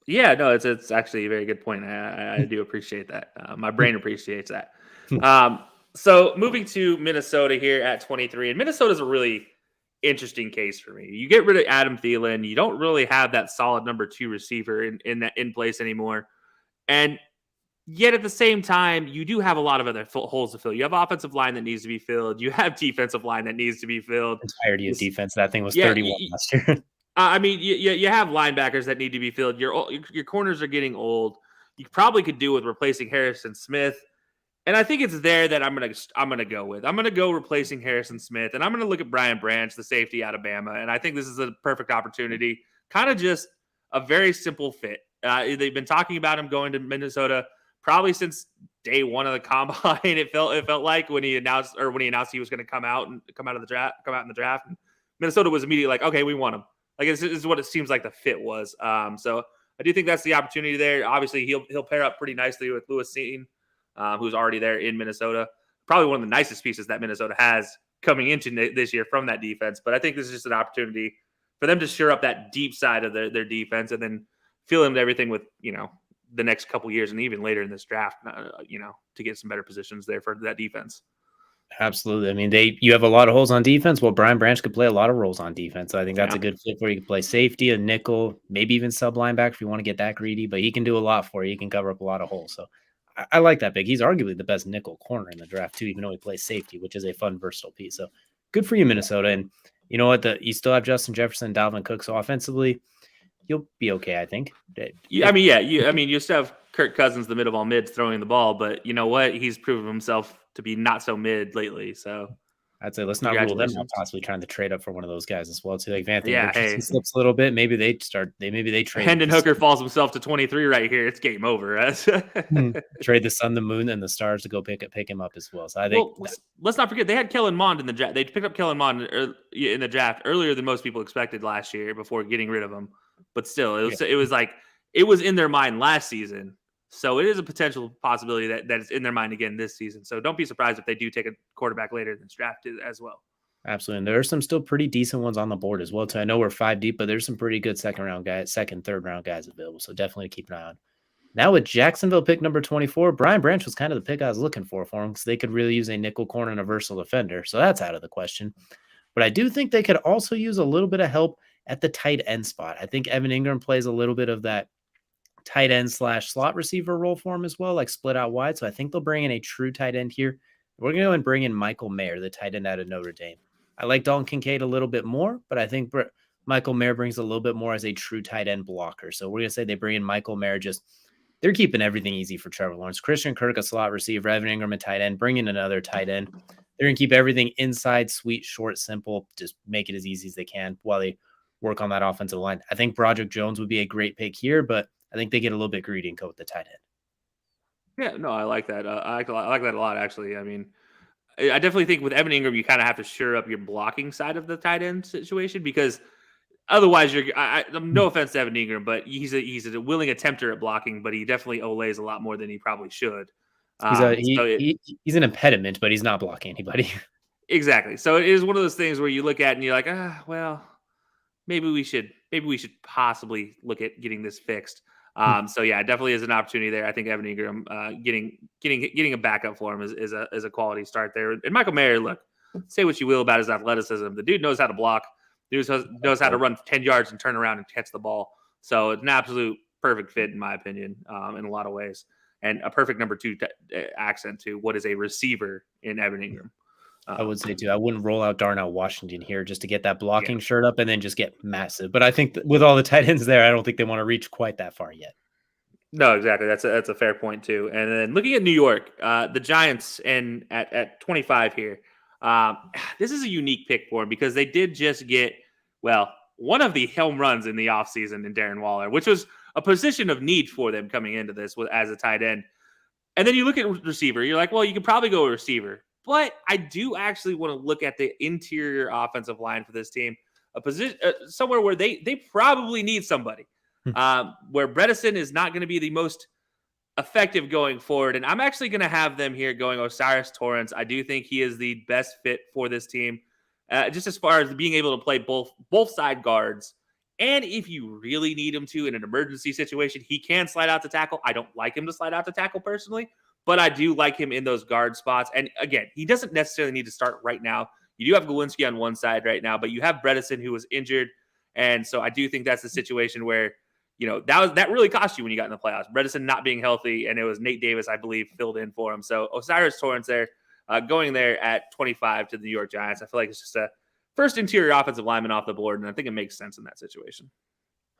Yeah, no, it's actually a very good point. I do appreciate that. My brain appreciates that. So moving to Minnesota here at 23, and Minnesota's a really interesting case for me. You get rid of Adam Thielen, you don't really have that solid number 2 receiver in place anymore, and yet at the same time, you do have a lot of other holes to fill. You have offensive line that needs to be filled. You have defensive line that needs to be filled. Entirety of defense. That thing was 31 last year. I mean, you have linebackers that need to be filled. Your corners are getting old. You probably could do with replacing Harrison Smith, and I think it's there that I'm gonna go with. I'm gonna go replacing Harrison Smith, and I'm gonna look at Brian Branch, the safety out of Bama, and I think this is a perfect opportunity. Kind of just a very simple fit. They've been talking about him going to Minnesota probably since day one of the combine. It felt like when he announced he was going to come out in the draft. And Minnesota was immediately like, okay, we want him. Like this is what it seems like the fit was. So I do think that's the opportunity there. Obviously, he'll pair up pretty nicely with Lewis Seaton, who's already there in Minnesota. Probably one of the nicest pieces that Minnesota has coming into this year from that defense. But I think this is just an opportunity for them to shore up that deep side of their defense and then fill in everything with the next couple years and even later in this draft, to get some better positions there for that defense. Absolutely. I mean, you have a lot of holes on defense. Well, Brian Branch could play a lot of roles on defense. So I think that's a good fit where you can play safety, a nickel, maybe even sub linebacker if you want to get that greedy, but he can do a lot for you. He can cover up a lot of holes. So I like that pick. He's arguably the best nickel corner in the draft too, even though he plays safety, which is a fun, versatile piece. So good for you, Minnesota. And you know what? You still have Justin Jefferson, Dalvin Cook. So offensively, you'll be okay, I think. You still have Kirk Cousins, the mid of all mids, throwing the ball, but you know what? He's proven himself to be not so mid lately. So I'd say let's not rule them out possibly trying to trade up for one of those guys as well too. Like Anthony Richardson slips a little bit. Maybe they trade. Hendon Hooker falls himself to 23 right here. It's game over. Trade the sun, the moon, and the stars to go pick him up as well. So I think let's not forget they had Kellen Mond in the draft. They picked up Kellen Mond in the draft earlier than most people expected last year before getting rid of him. But still, it was in their mind last season. So it is a potential possibility that is in their mind again this season. So don't be surprised if they do take a quarterback later than drafted as well. Absolutely. And there are some still pretty decent ones on the board as well. So I know we're 5 deep, but there's some pretty good second, third round guys available. So definitely keep an eye on. Now with Jacksonville pick number 24, Brian Branch was kind of the pick I was looking for him because they could really use a nickel corner and a versatile defender. So that's out of the question. But I do think they could also use a little bit of help at the tight end spot. I think Evan Ingram plays a little bit of that tight end / slot receiver role for him as well, like split out wide. So I think they'll bring in a true tight end here. We're going to go and bring in Michael Mayer, the tight end out of Notre Dame. I like Dalton Kincaid a little bit more, but I think Michael Mayer brings a little bit more as a true tight end blocker. So we're going to say they bring in Michael Mayer. They're keeping everything easy for Trevor Lawrence. Christian Kirk, a slot receiver, Evan Ingram, a tight end, bring in another tight end. They're going to keep everything inside, sweet, short, simple, just make it as easy as they can while they work on that offensive line. I think Broderick Jones would be a great pick here, but I think they get a little bit greedy and go with the tight end. Yeah, no, I like that. I like that a lot, actually. I mean, I definitely think with Evan Ingram, you kind of have to shore up your blocking side of the tight end situation because otherwise, no offense to Evan Ingram, but he's a willing attempter at blocking, but he definitely olays a lot more than he probably should. He's an impediment, but he's not blocking anybody. Exactly. So it is one of those things where you look at it and you're like, well, maybe we should possibly look at getting this fixed. So yeah, it definitely is an opportunity there. I think Evan Ingram getting a backup for him is a quality start there. And Michael Mayer, look, say what you will about his athleticism, the dude knows how to block, knows how to run 10 yards and turn around and catch the ball. So it's an absolute perfect fit in my opinion, in a lot of ways, and a perfect number two accent to what is a receiver in Evan Ingram. I would say too. I wouldn't roll out Darnell Washington here just to get that blocking shirt up and then just get massive. But I think with all the tight ends there, I don't think they want to reach quite that far yet. No, exactly. That's a fair point too. And then looking at New York, the Giants and at 25 here, this is a unique pick for them because they did just get one of the home runs in the offseason in Darren Waller, which was a position of need for them coming into this as a tight end. And then you look at receiver, you're like, well, you could probably go a receiver. But I do actually want to look at the interior offensive line for this team, a position somewhere where they probably need somebody, where Bredesen is not going to be the most effective going forward. And I'm actually going to have them here going Osiris Torrance. I do think he is the best fit for this team, just as far as being able to play both side guards. And if you really need him to in an emergency situation, he can slide out to tackle. I don't like him to slide out to tackle personally, but I do like him in those guard spots. And again, he doesn't necessarily need to start right now. You do have Gawinski on one side right now, but you have Bredesen who was injured. And so I do think that's the situation where, that really cost you when you got in the playoffs. Bredesen not being healthy, and it was Nate Davis, I believe, filled in for him. So Osiris Torrance there, going there at 25 to the New York Giants. I feel like it's just a first interior offensive lineman off the board, and I think it makes sense in that situation.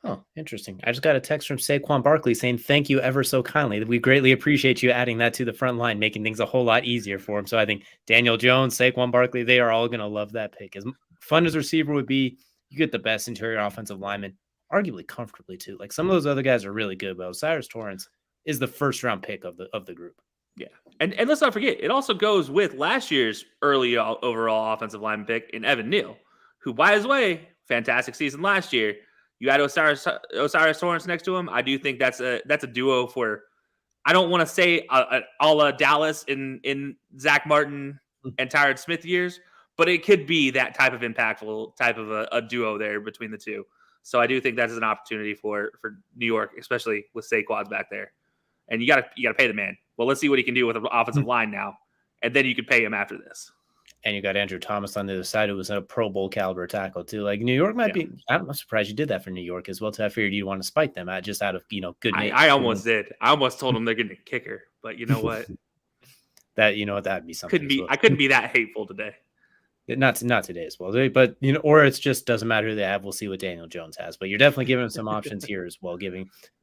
Oh, interesting. I just got a text from Saquon Barkley saying, thank you ever so kindly. We greatly appreciate you adding that to the front line, making things a whole lot easier for him. So I think Daniel Jones, Saquon Barkley, they are all going to love that pick. As fun as receiver would be, you get the best interior offensive lineman, arguably comfortably too. Like some of those other guys are really good, but Osiris Torrance is the first round pick of the group. Yeah. And let's not forget, it also goes with last year's early overall offensive lineman pick in Evan Neal, who, by his way, fantastic season last year. You add Osiris Torrance next to him. I do think that's a duo for, I don't want to say a la Dallas in Zach Martin and Tyron Smith years, but it could be that type of impactful type of a duo there between the two. So I do think that's an opportunity for New York, especially with Saquon back there. And you gotta pay the man. Well, let's see what he can do with the offensive line now, and then you can pay him after this. And you got Andrew Thomas on the other side, who was a Pro Bowl caliber tackle too. Like New York might be. I'm surprised you did that for New York as well. Too. I figured you'd want to spite them just out of good. I almost did. I almost told them they're getting a kicker, but you know what? That'd be something. I couldn't be that hateful today. Not today as well, but or it's just doesn't matter who they have. We'll see what Daniel Jones has. But you're definitely giving them some options here as well,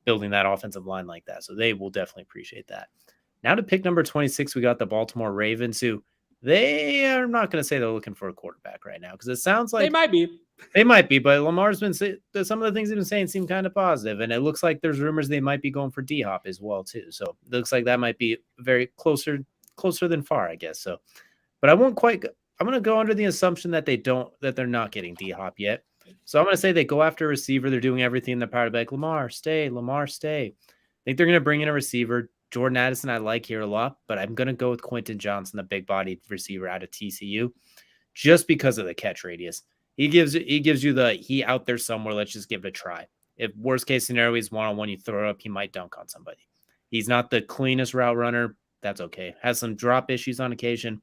building that offensive line like that. So they will definitely appreciate that. Now to pick number 26, we got the Baltimore Ravens, who they are not going to say they're looking for a quarterback right now because it sounds like they might be, but Lamar's been some of the things he's been saying seem kind of positive, and it looks like there's rumors they might be going for D-Hop as well too. So it looks like that might be very closer than far, I guess. So, but I won't quite. I'm going to go under the assumption that they're not getting D-Hop yet. So I'm going to say they go after a receiver. They're doing everything in their power to be like, Lamar, stay. I think they're going to bring in a receiver. Jordan Addison I like here a lot, but I'm going to go with Quentin Johnson, the big-bodied receiver out of TCU, just because of the catch radius. He gives you he out there somewhere, let's just give it a try. If worst-case scenario is one-on-one, you throw it up, he might dunk on somebody. He's not the cleanest route runner. That's okay. Has some drop issues on occasion.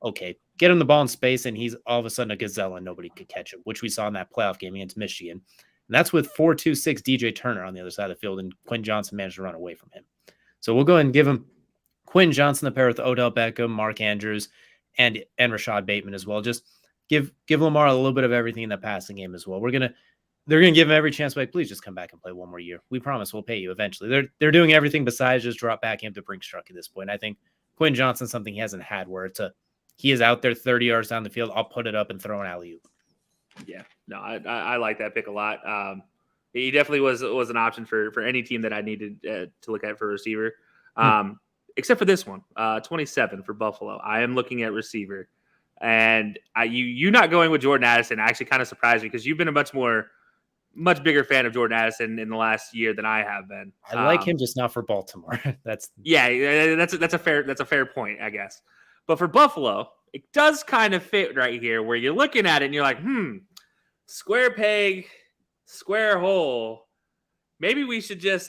Okay, get him the ball in space, and he's all of a sudden a gazelle, and nobody could catch him, which we saw in that playoff game against Michigan. And that's with 4.26 DJ Turner on the other side of the field, and Quinn Johnson managed to run away from him. So we'll go ahead and give him Quinn Johnson, the pair with Odell Beckham, Mark Andrews, and Rashad Bateman as well. Just give Lamar a little bit of everything in the passing game as well. They're gonna give him every chance. Like, please just come back and play one more year. We promise we'll pay you eventually. They're doing everything besides just drop back him to Brinkstruck at this point. I think Quinn Johnson's something he hasn't had where he is out there 30 yards down the field. I'll put it up and throw an alley-oop. Yeah, no, I like that pick a lot. He definitely was an option for any team that I needed to look at for a receiver, except for this one, 27 for Buffalo. I am looking at receiver, and you not going with Jordan Addison actually kind of surprised me because you've been a much bigger fan of Jordan Addison in the last year than I have been. I like him, just not for Baltimore. That's a fair point, I guess. But for Buffalo, it does kind of fit right here where you're looking at it and you're like, square peg, square hole. Maybe we should not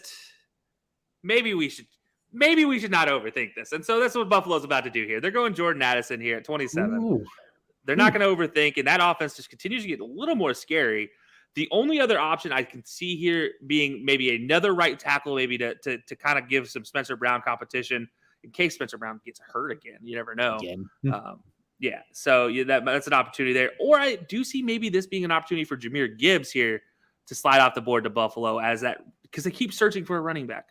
overthink this. And so that's what Buffalo's about to do here. They're going Jordan Addison here at 27. Ooh. They're not going to overthink, and that offense just continues to get a little more scary. The only other option I can see here being maybe another right tackle, maybe to kind of give some Spencer Brown competition in case Spencer Brown gets hurt again. You never know. So that's an opportunity there. Or I do see maybe this being an opportunity for Jahmyr Gibbs here to slide off the board to Buffalo because they keep searching for a running back.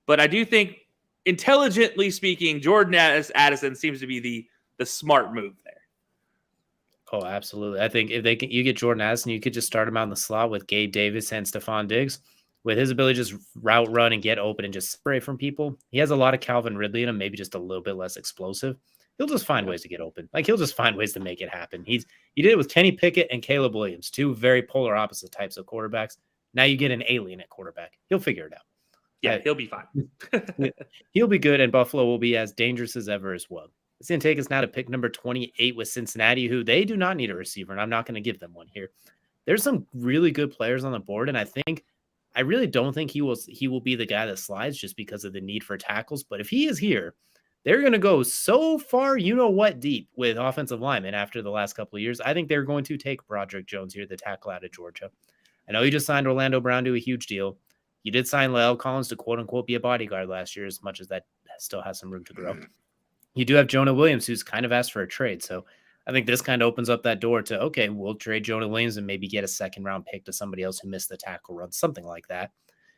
But I do think, intelligently speaking, Jordan Addison seems to be the smart move there. Oh, absolutely. I think if you get Jordan Addison, you could just start him out in the slot with Gabe Davis and Stephon Diggs. With his ability to just route run and get open and just spray from people, he has a lot of Calvin Ridley in him, maybe just a little bit less explosive. He'll just find ways to get open. Like, he'll just find ways to make it happen. He did it with Kenny Pickett and Caleb Williams, two very polar opposite types of quarterbacks. Now you get an alien at quarterback. He'll figure it out. Yeah, he'll be fine. He'll be good, and Buffalo will be as dangerous as ever as well. It's going to take us now to pick number 28 with Cincinnati, who they do not need a receiver, and I'm not going to give them one here. There's some really good players on the board, and I really don't think he will be the guy that slides just because of the need for tackles. But if he is here, they're going to go so far, deep with offensive linemen after the last couple of years. I think they're going to take Broderick Jones here, the tackle out of Georgia. I know you just signed Orlando Brown to a huge deal. You did sign La'el Collins to quote-unquote be a bodyguard last year, as much as that still has some room to grow. You do have Jonah Williams, who's kind of asked for a trade. So I think this kind of opens up that door to, okay, we'll trade Jonah Williams and maybe get a second-round pick to somebody else who missed the tackle run, something like that.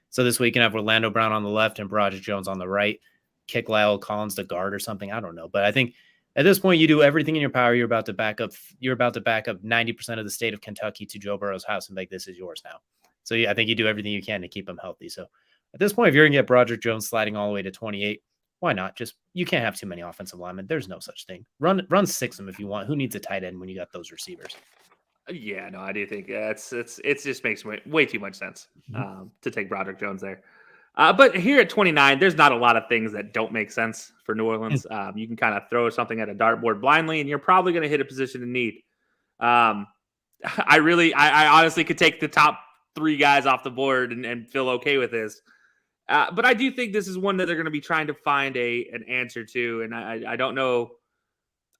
So this week you can have Orlando Brown on the left and Broderick Jones on the right, kick La'el Collins to guard or something. I don't know. But I think at this point you do everything in your power. You're about to back up 90% of the state of Kentucky to Joe Burrow's house and make this is yours now. So yeah, I think you do everything you can to keep him healthy. So at this point, if you're going to get Broderick Jones sliding all the way to 28, why not? You can't have too many offensive linemen. There's no such thing. Run 6 of them if you want. Who needs a tight end when you got those receivers? Yeah, no, I do think it just makes way too much sense to take Broderick Jones there. But here at 29, there's not a lot of things that don't make sense for New Orleans. You can kind of throw something at a dartboard blindly, and you're probably going to hit a position in need. I honestly could take the top 3 guys off the board and feel okay with this. But I do think this is one that they're going to be trying to find an answer to. And I don't know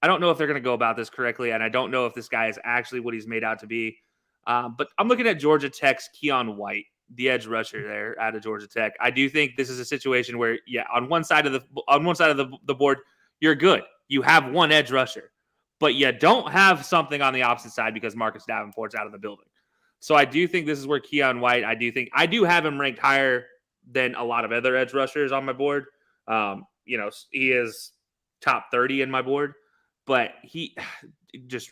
if they're going to go about this correctly. And I don't know if this guy is actually what he's made out to be. But I'm looking at Georgia Tech's Keon White, the edge rusher there out of Georgia Tech. I do think this is a situation where, on one side of the board, you're good. You have one edge rusher, but you don't have something on the opposite side because Marcus Davenport's out of the building. So I do think this is where Keon White, I do have him ranked higher than a lot of other edge rushers on my board. He is top 30 in my board, but he just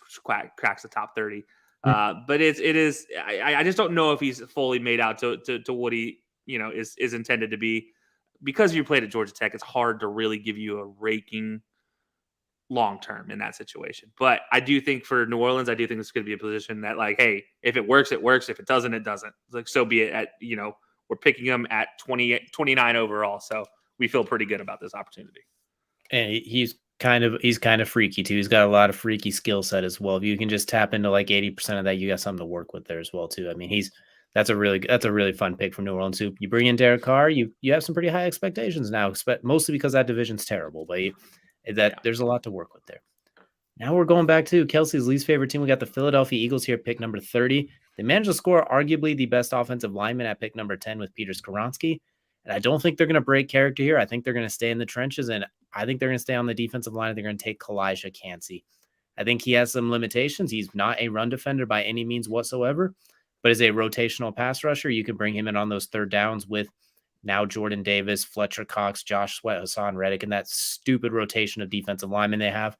cracks the top 30. But I just don't know if he's fully made out to what he, is intended to be. Because you played at Georgia Tech, it's hard to really give you a raking long-term in that situation. But I do think for New Orleans, I do think this could be a position that, like, hey, if it works, it works. If it doesn't, it doesn't. Like, so be it. We're picking him at 29 overall. So we feel pretty good about this opportunity. And he's kind of freaky too. He's got a lot of freaky skill set as well. If you can just tap into like 80% of that, you got something to work with there as well too. I mean, that's a really fun pick from New Orleans. So you bring in Derek Carr, you have some pretty high expectations now, mostly because that division's terrible, but there's a lot to work with there. Now we're going back to Kelcey's least favorite team. We got the Philadelphia Eagles here, pick number 30. They managed to score arguably the best offensive lineman at pick number 10 with Peter Skoronski. And I don't think they're going to break character here. I think they're going to stay in the trenches, and I think they're going to stay on the defensive line. They're going to take Kalijah Kancey. I think he has some limitations. He's not a run defender by any means whatsoever, but as a rotational pass rusher, you can bring him in on those third downs with now Jordan Davis, Fletcher Cox, Josh Sweat, Hassan Reddick, and that stupid rotation of defensive linemen they have.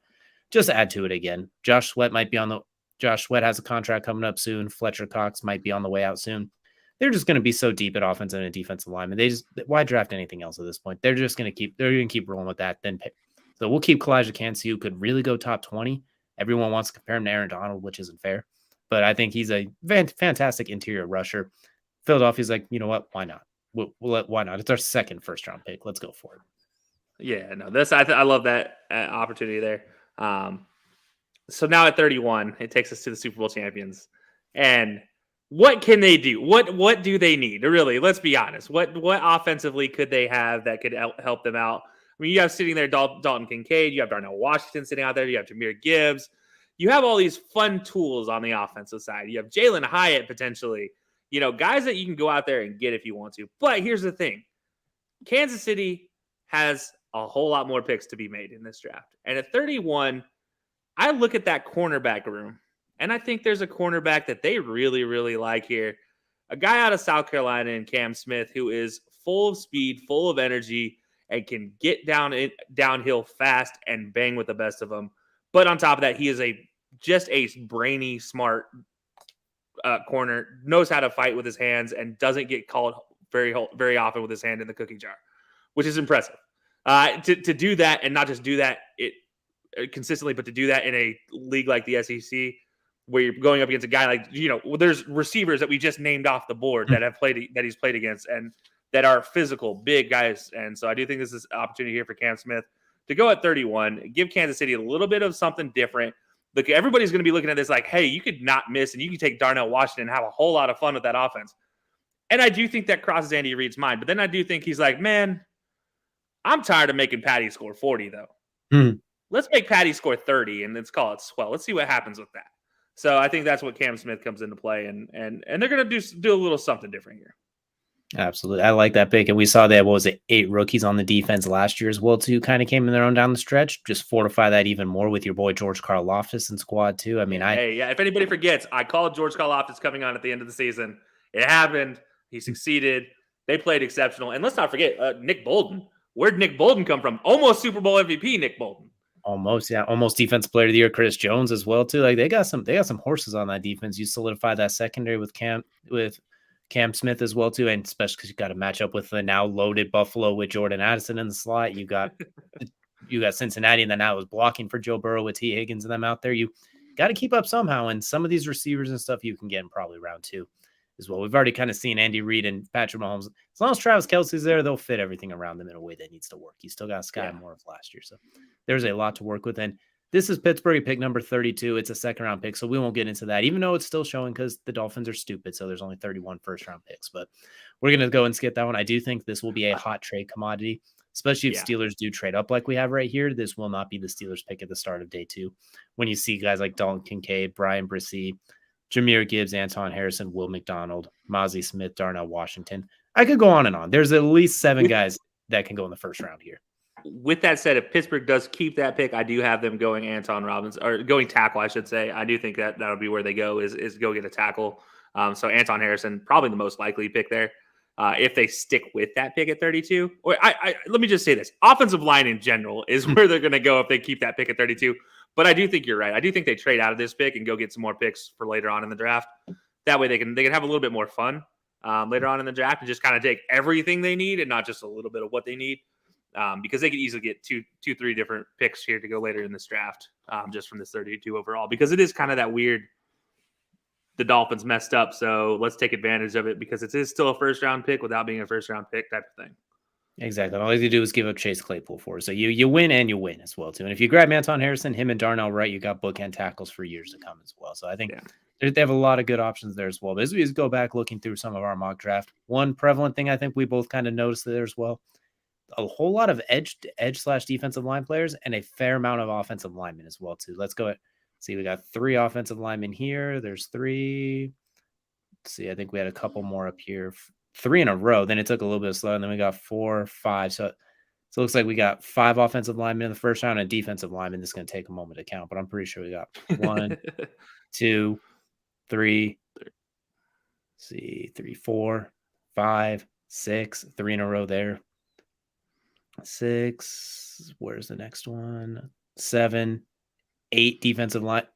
Just add to it again. Josh Sweat has a contract coming up soon. Fletcher Cox might be on the way out soon. They're just going to be so deep at offensive and defensive linemen. Why draft anything else at this point? They're going to keep rolling with that. So we'll keep Kalijah Kancey, who could really go top 20. Everyone wants to compare him to Aaron Donald, which isn't fair. But I think he's a fantastic interior rusher. Philadelphia's like, you know what? Why not? Why not? It's our second first-round pick. Let's go for it. Yeah, no, I love that opportunity there. So now at 31, it takes us to the Super Bowl champions. And what can they do? What do they need? Really, let's be honest. What offensively could they have that could help them out? I mean, you have sitting there Dalton Kincaid, you have Darnell Washington sitting out there, you have Jahmyr Gibbs, you have all these fun tools on the offensive side. You have Jalen Hyatt potentially, guys that you can go out there and get if you want to. But here's the thing: Kansas City has a whole lot more picks to be made in this draft, and at 31. I look at that cornerback room, and I think there's a cornerback that they really, really like here. A guy out of South Carolina in Cam Smith who is full of speed, full of energy, and can get downhill fast and bang with the best of them. But on top of that, he is just a brainy, smart corner, knows how to fight with his hands, and doesn't get called very, very often with his hand in the cookie jar, which is impressive. To do that and not just do that consistently, but to do that in a league like the SEC, where you're going up against a guy like, there's receivers that we just named off the board that he's played against and that are physical, big guys. And so I do think this is an opportunity here for Cam Smith to go at 31, give Kansas City a little bit of something different. Look, everybody's going to be looking at this like, hey, you could not miss and you can take Darnell Washington and have a whole lot of fun with that offense. And I do think that crosses Andy Reid's mind. But then I do think he's like, man, I'm tired of making Patty score 40, though. Let's make Patty score 30 and let's call it swell. Let's see what happens with that. So I think that's what Cam Smith comes into play, and they're going to do a little something different here. Absolutely. I like that pick. And we saw that, 8 rookies on the defense last year as well, too, kind of came in their own down the stretch. Just fortify that even more with your boy George Karlaftis and squad, too. I mean, if anybody forgets, I called George Karlaftis coming on at the end of the season. It happened. He succeeded. They played exceptional. And let's not forget Nick Bolden. Where'd Nick Bolden come from? Almost Super Bowl MVP, Nick Bolden. Almost defensive player of the year, Chris Jones as well, too. Like they got some horses on that defense. You solidify that secondary with Cam Smith as well, too, and especially because you got to match up with the now loaded Buffalo with Jordan Addison in the slot. You got Cincinnati, and then now is blocking for Joe Burrow with T. Higgins and them out there. You got to keep up somehow, and some of these receivers and stuff you can get in probably round 2 as well. We've already kind of seen Andy Reid and Patrick Mahomes. As long as Travis Kelcey's there, they'll fit everything around them in a way that needs to work. You still got Sky Moore of last year, so there's a lot to work with. And this is Pittsburgh pick number 32. It's a second-round pick, so we won't get into that, even though it's still showing because the Dolphins are stupid, so there's only 31 first-round picks. But we're going to go and skip that one. I do think this will be a hot trade commodity, especially if Steelers do trade up like we have right here. This will not be the Steelers pick at the start of day 2. When you see guys like Dalton Kincaid, Brian Brisee, Jahmyr Gibbs, Anton Harrison, Will McDonald, Mozzie Smith, Darnell Washington. I could go on and on. There's at least 7 guys that can go in the first round here. With that said, if Pittsburgh does keep that pick, I do have them going Anton Robinson, or going tackle, I should say. I do think that that'll be where they go is go get a tackle. So Anton Harrison, probably the most likely pick there. If they stick with that pick at 32. Or let me just say this. Offensive line in general is where they're going to go if they keep that pick at 32. But I do think you're right. I do think they trade out of this pick and go get some more picks for later on in the draft. That way they can have a little bit more fun later on in the draft and just kind of take everything they need and not just a little bit of what they need. Because they could easily get two, 3 different picks here to go later in this draft, just from this 32 overall. Because it is kind of that weird, the Dolphins messed up, so let's take advantage of it because it is still a first-round pick without being a first-round pick type of thing. Exactly. All you do is give up Chase Claypool for it. So you win and you win as well, too. And if you grab Anton Harrison, him and Darnell Wright, you got bookend tackles for years to come as well. So I think they have a lot of good options there as well. But as we go back looking through some of our mock draft, one prevalent thing I think we both kind of noticed there as well, a whole lot of edge/defensive line players and a fair amount of offensive linemen as well, too. Let's go. See, we got 3 offensive linemen here. There's 3. Let's see, I think we had a couple more up here. 3 in a row. Then it took a little bit slow, and then we got 4, 5. So it looks like we got 5 offensive linemen in the first round and defensive linemen. This is going to take a moment to count, but I'm pretty sure we got 1, 2, 3. See, 3, 4, 5, 6. 3 in a row there. 6. Where's the next one? 7, 8 defensive linemen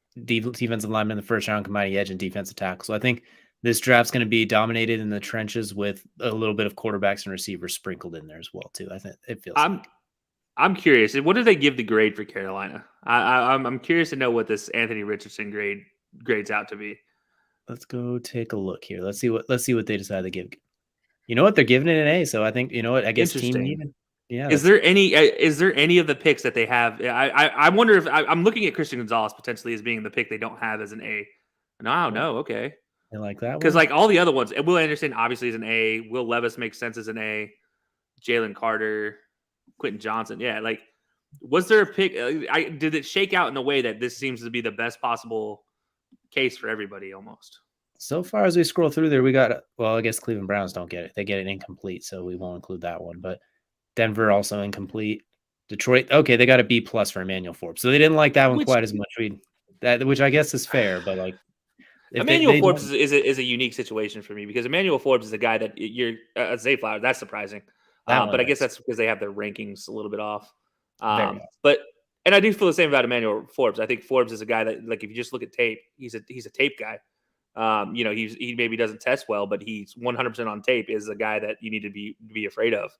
in the first round, combining edge and defensive tackle. So I think this draft's going to be dominated in the trenches with a little bit of quarterbacks and receivers sprinkled in there as well, too. I think it feels. I'm curious. What do they give the grade for Carolina? I'm curious to know what this Anthony Richardson grades out to be. Let's go take a look here. Let's see what they decide to give. You know what? They're giving it an A. So I think, I guess team even. Yeah. Is there any of the picks that they have? I wonder if I'm looking at Christian Gonzalez potentially as being the pick they don't have as an A. No, no, okay. You like that Because one? like all the other ones, Will Anderson obviously is an A. Will Levis makes sense as an A. Jalen Carter, Quentin Johnson, yeah. Like, was there a pick? Did it shake out in a way that this seems to be the best possible case for everybody almost? So far as we scroll through there, we got, well, I guess Cleveland Browns don't get it. They get it incomplete, so we won't include that one. But Denver also incomplete. Detroit, okay, they got a B plus for Emmanuel Forbes. So they didn't like that one quite as much. Which I guess is fair, but like if Emmanuel they Forbes is a unique situation for me because Emmanuel Forbes is a guy that you're Zayflower. That's surprising, but I guess that's because they have their rankings a little bit off. But and I do feel the same about Emmanuel Forbes. I think Forbes is a guy that, like, if you just look at tape, he's a tape guy. He maybe doesn't test well, but he's 100% on tape is a guy that you need to be afraid of.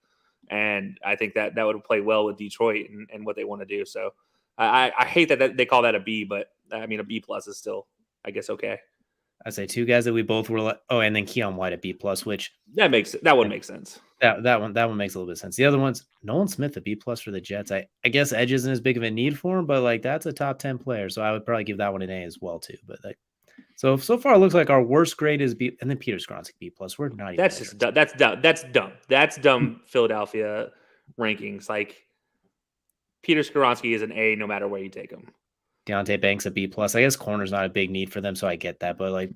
And I think that would play well with Detroit and what they want to do. So I hate that they call that a B, but I mean, a B plus is still, I guess, okay. I'd say two guys that we both were like, and then Keon White at B plus, which that one makes sense. That one makes a little bit of sense. The other one's Nolan Smith a B plus for the Jets. I guess edge isn't as big of a need for him, but like that's a top 10 player, so I would probably give that one an A as well too. But like, so far it looks like our worst grade is B, and then Peter Skronsky B plus. We're not even. That's just dumb. That's dumb. That's dumb. Philadelphia rankings. Like, Peter Skronsky is an A no matter where you take him. Deontay Banks a B plus. I guess corner's not a big need for them, so I get that. But like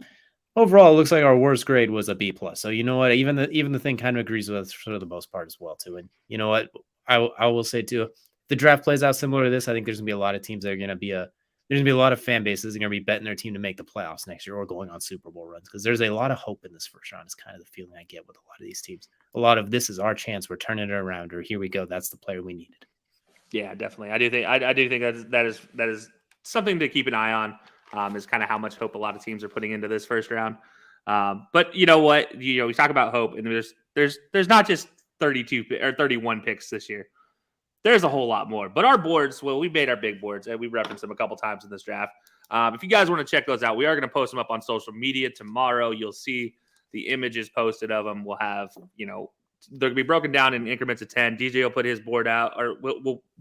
overall, it looks like our worst grade was a B plus. So you know what? Even the thing kind of agrees with us for the most part as well too. And you know what? I will say too, if the draft plays out similar to this, I think there's gonna be a lot of teams that are gonna be there's gonna be a lot of fan bases that are gonna be betting their team to make the playoffs next year or going on Super Bowl runs because there's a lot of hope in this first round. It's kind of the feeling I get with a lot of these teams. A lot of this is our chance. We're turning it around, or here we go. That's the player we needed. Yeah, definitely. I do think that is something to keep an eye on. Is kind of how much hope a lot of teams are putting into this first round. But you know what? We talk about hope, and there's not just 32 or 31 picks this year. There's a whole lot more. But our boards, well, we made our big boards, and we referenced them a couple times in this draft. If you guys want to check those out, we are going to post them up on social media tomorrow. You'll see the images posted of them. We'll have, they're going to be broken down in increments of 10. DJ will put his board out, or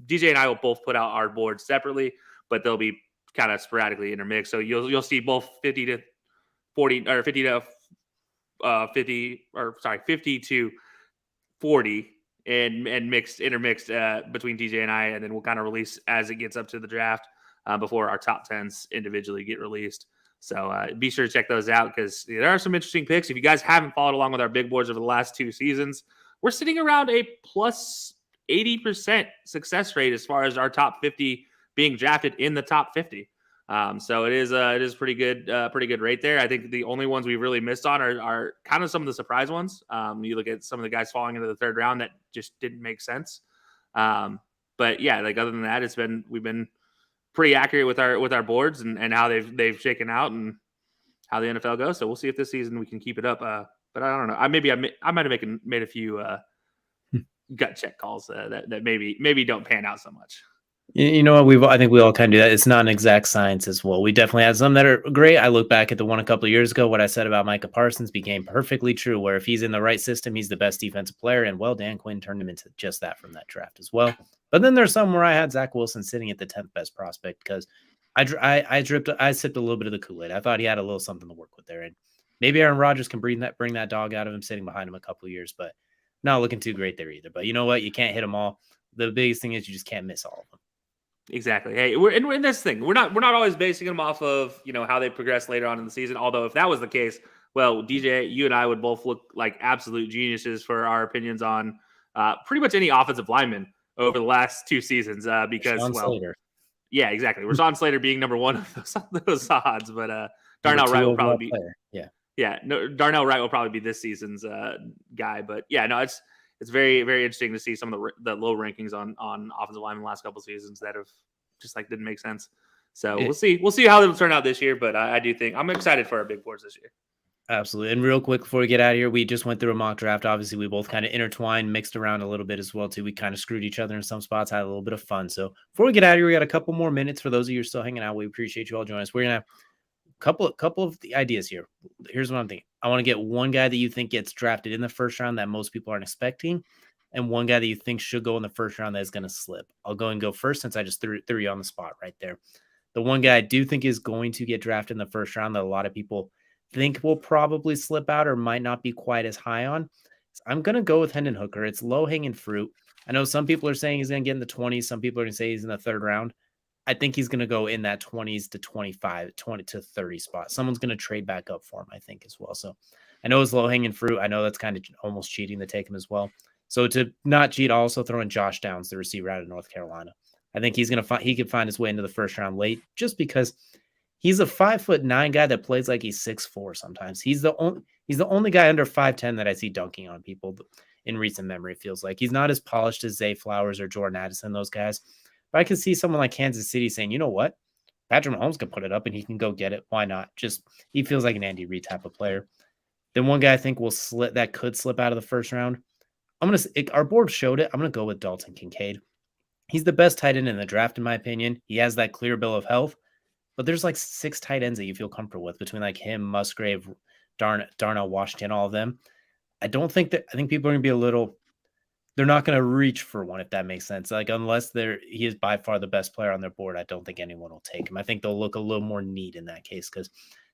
DJ and I will both put out our boards separately, but they'll be kind of sporadically intermixed. So you'll see both 50 to 40 or 50 to 50 to 40 and intermixed between DJ and I, and then we'll kind of release as it gets up to the draft before our top 10s individually get released. So be sure to check those out because there are some interesting picks. If you guys haven't followed along with our big boards over the last 2 seasons, we're sitting around a plus 80% success rate as far as our top 50 being drafted in the top 50. So it is pretty good rate there. I think the only ones we really missed on are kind of some of the surprise ones. You look at some of the guys falling into the third round that just didn't make sense. But yeah, like other than that, we've been pretty accurate with our boards and how they've shaken out and how the NFL goes. So we'll see if this season we can keep it up. But I don't know. I might have made a few gut check calls that maybe don't pan out so much. You know what? I think we all kind of do that. It's not an exact science as well. We definitely had some that are great. I look back at the one a couple of years ago. What I said about Micah Parsons became perfectly true, where if he's in the right system, he's the best defensive player. And well, Dan Quinn turned him into just that from that draft as well. But then there's some where I had Zach Wilson sitting at the 10th best prospect because I sipped a little bit of the Kool-Aid. I thought he had a little something to work with there. And maybe Aaron Rodgers can bring that dog out of him sitting behind him a couple of years, but not looking too great there either. But you know what? You can't hit them all. The biggest thing is you just can't miss all of them. Exactly. Hey, we're in this thing. We're not always basing them off of how they progress later on in the season. Although if that was the case, well, DJ, you and I would both look like absolute geniuses for our opinions on pretty much any offensive lineman over the last 2 seasons. Because Slater. Yeah, exactly. Rashawn Slater being number one of those odds, but Darnell Wright will probably be. Darnell Wright will probably be this season's guy. But yeah, no, it's very, very interesting to see some of the low rankings on offensive linemen the last couple of seasons that have just didn't make sense. So we'll see how it'll turn out this year. But I do think I'm excited for our big boards this year. Absolutely. And real quick before we get out of here, we just went through a mock draft. Obviously, we both kind of intertwined, mixed around a little bit as well too. We kind of screwed each other in some spots, had a little bit of fun. So before we get out of here, we got a couple more minutes for those of you who are still hanging out. We appreciate you all joining us. We're gonna have couple of the ideas here. Here's what I'm thinking. I want to get one guy that you think gets drafted in the first round that most people aren't expecting. and one guy that you think should go in the first round that is going to slip. I'll go first since I just threw you on the spot right there. The one guy I do think is going to get drafted in the first round that a lot of people think will probably slip out or might not be quite as high on, I'm going to go with Hendon Hooker. It's low-hanging fruit. I know some people are saying he's going to get in the 20s. Some people are going to say he's in the third round. I think he's going to go in that 20s to 25, 20 to 30 spot. Someone's going to trade back up for him, I think, as well. So I know it's low-hanging fruit. I know that's kind of almost cheating to take him as well. So to not cheat, I'll also throw in Josh Downs, the receiver out of North Carolina. I think he could find his way into the first round late just because he's a 5'9" guy that plays like he's 6'4" sometimes. He's the only guy under 5'10" that I see dunking on people in recent memory. It feels like he's not as polished as Zay Flowers or Jordan Addison, those guys. But I can see someone like Kansas City saying, you know what? Patrick Mahomes can put it up and he can go get it. Why not? Just he feels like an Andy Reid type of player. Then one guy I think could slip out of the first round. Our board showed it. I'm gonna go with Dalton Kincaid. He's the best tight end in the draft, in my opinion. He has that clear bill of health, but there's like 6 tight ends that you feel comfortable with between like him, Musgrave, Darnell Washington, all of them. I think people are gonna be they're not going to reach for one, if that makes sense. Like, unless he is by far the best player on their board, I don't think anyone will take him. I think they'll look a little more neat in that case because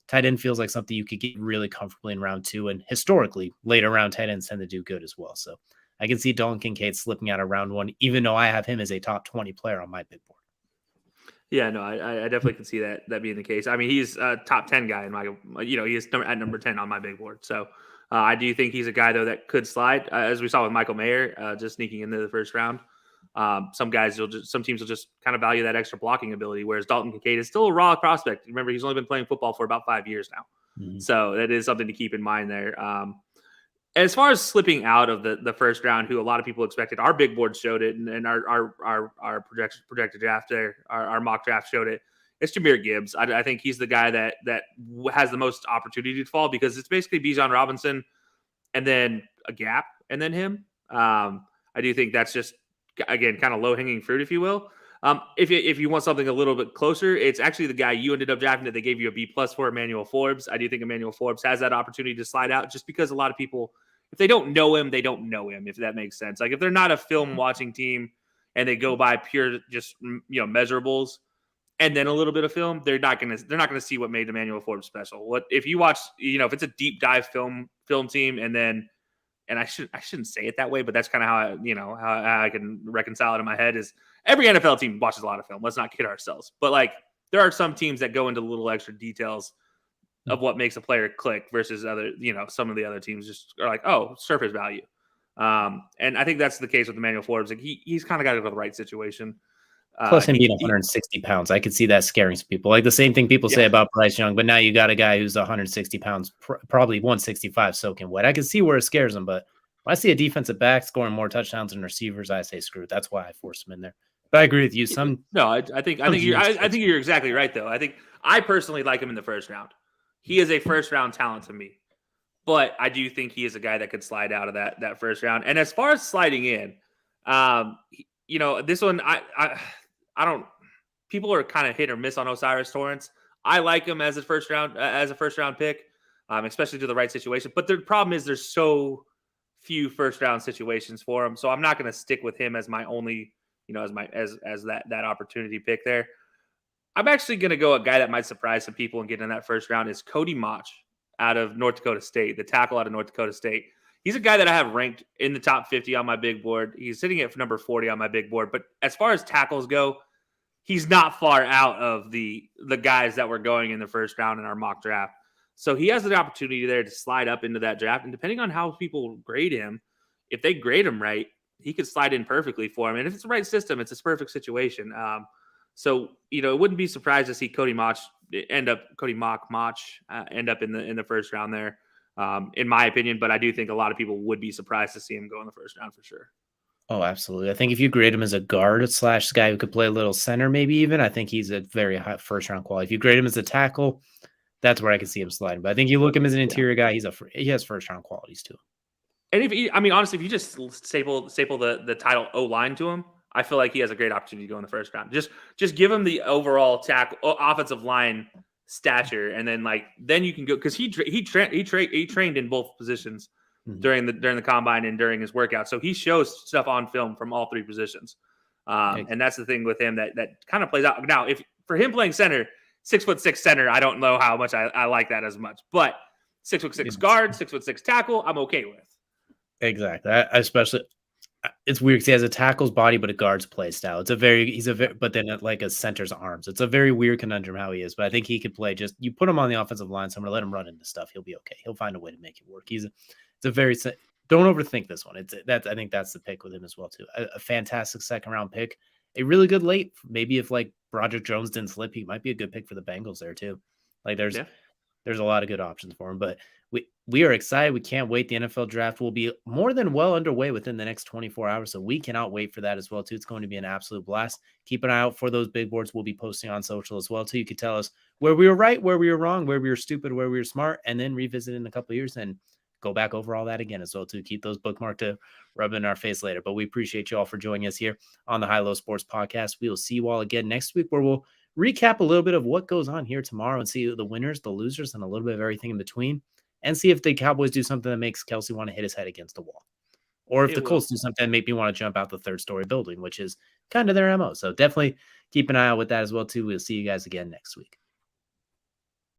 tight end feels like something you could get really comfortably in round 2. And historically, later round tight ends tend to do good as well. So I can see Dalton Kincaid slipping out of round 1, even though I have him as a top 20 player on my big board. Yeah, no, I definitely can see that being the case. I mean, he's a top 10 guy in my, he is at number 10 on my big board. So I do think he's a guy, though, that could slide, as we saw with Michael Mayer, just sneaking into the first round. Some teams will just kind of value that extra blocking ability, whereas Dalton Kincaid is still a raw prospect. Remember, he's only been playing football for about 5 years now. Mm-hmm. So that is something to keep in mind there. As far as slipping out of the first round, who a lot of people expected, our big board showed it, and our projected draft there, our mock draft showed it. It's Jahmyr Gibbs. I think he's the guy that has the most opportunity to fall because it's basically Bijan Robinson and then a gap and then him. I do think that's just, again, kind of low-hanging fruit, if you will. If you want something a little bit closer, it's actually the guy you ended up drafting that they gave you a B+ for, Emmanuel Forbes. I do think Emmanuel Forbes has that opportunity to slide out just because a lot of people, if they don't know him, they don't know him, if that makes sense. Like if they're not a film watching team and they go by pure just, measurables, and then a little bit of film, they're not gonna see what made Emmanuel Forbes special. What if you watch, if it's a deep dive film team, and I shouldn't say it that way, but that's kind of how I can reconcile it in my head is every NFL team watches a lot of film. Let's not kid ourselves. But like there are some teams that go into little extra details of what makes a player click versus other, some of the other teams just are like, oh, surface value. And I think that's the case with Emmanuel Forbes. Like he's kind of got to go to the right situation. Plus him being 160 pounds, I could see that scaring some people. Like the same thing people say about Bryce Young, but now you got a guy who's 160 pounds, probably 165 soaking wet. I can see where it scares him, but when I see a defensive back scoring more touchdowns than receivers, I say screw it. That's why I forced him in there. But I agree with you. I think you're exactly right, though. I personally like him in the first round. He is a first round talent to me, but I do think he is a guy that could slide out of that first round. And as far as sliding in, this one I don't. People are kind of hit or miss on O'Cyrus Torrence. I like him as a first round pick, especially to the right situation. But the problem is there's so few first round situations for him, so I'm not going to stick with him as my only, as that opportunity pick there. I'm actually going to go a guy that might surprise some people and get in that first round is Cody Mauch out of North Dakota State, the tackle out of North Dakota State. He's a guy that I have ranked in the top 50 on my big board. He's sitting at number 40 on my big board. But as far as tackles go, he's not far out of the guys that were going in the first round in our mock draft. So he has an opportunity there to slide up into that draft. And depending on how people grade him, if they grade him right, he could slide in perfectly for him. And if it's the right system, it's a perfect situation. So it wouldn't be surprised to see Cody Mauch end up in the first round there. In my opinion, but I do think a lot of people would be surprised to see him go in the first round for sure. Oh, absolutely. I think if you grade him as a guard / guy who could play a little center, maybe even, I think he's a very high first round quality. If you grade him as a tackle, that's where I can see him sliding. But I think you look at him as an interior guy, he has first round qualities too. And honestly, if you just staple the title O-line to him, I feel like he has a great opportunity to go in the first round. Just give him the overall tackle offensive line stature, and then you can go because he trained in both positions during the combine and during his workout. So he shows stuff on film from all three positions. And that's the thing with him that kind of plays out. Now, if for him playing center, 6'6" center, I don't know how much I like that as much, but 6'6" guard, 6'6" tackle, I'm okay with. Exactly. Especially, it's weird because he has a tackle's body, but a guard's play style. But then like a center's arms. It's a very weird conundrum how he is. But I think he could play. Just you put him on the offensive line, somewhere, let him run into stuff. He'll be okay. He'll find a way to make it work. Don't overthink this one. I think that's the pick with him as well too. A fantastic second round pick. A really good late. Maybe if like Broderick Jones didn't slip, he might be a good pick for the Bengals there too. Like there's a lot of good options for him. But we are excited. We can't wait. The NFL draft will be more than well underway within the next 24 hours. So we cannot wait for that as well too. It's going to be an absolute blast. Keep an eye out for those big boards. We'll be posting on social as well too. You could tell us where we were right, where we were wrong, where we were stupid, where we were smart, and then revisit in a couple of years and go back over all that again as well to keep those bookmarked to rub in our face later. But we appreciate you all for joining us here on the High Low Sports Podcast. We will see you all again next week, where we'll recap a little bit of what goes on here tomorrow and see the winners, the losers, and a little bit of everything in between, and see if the Cowboys do something that makes Kelcey want to hit his head against the wall, or if the Colts do something that make me want to jump out the third-story building, which is kind of their MO. So definitely keep an eye out with that as well too. We'll see you guys again next week.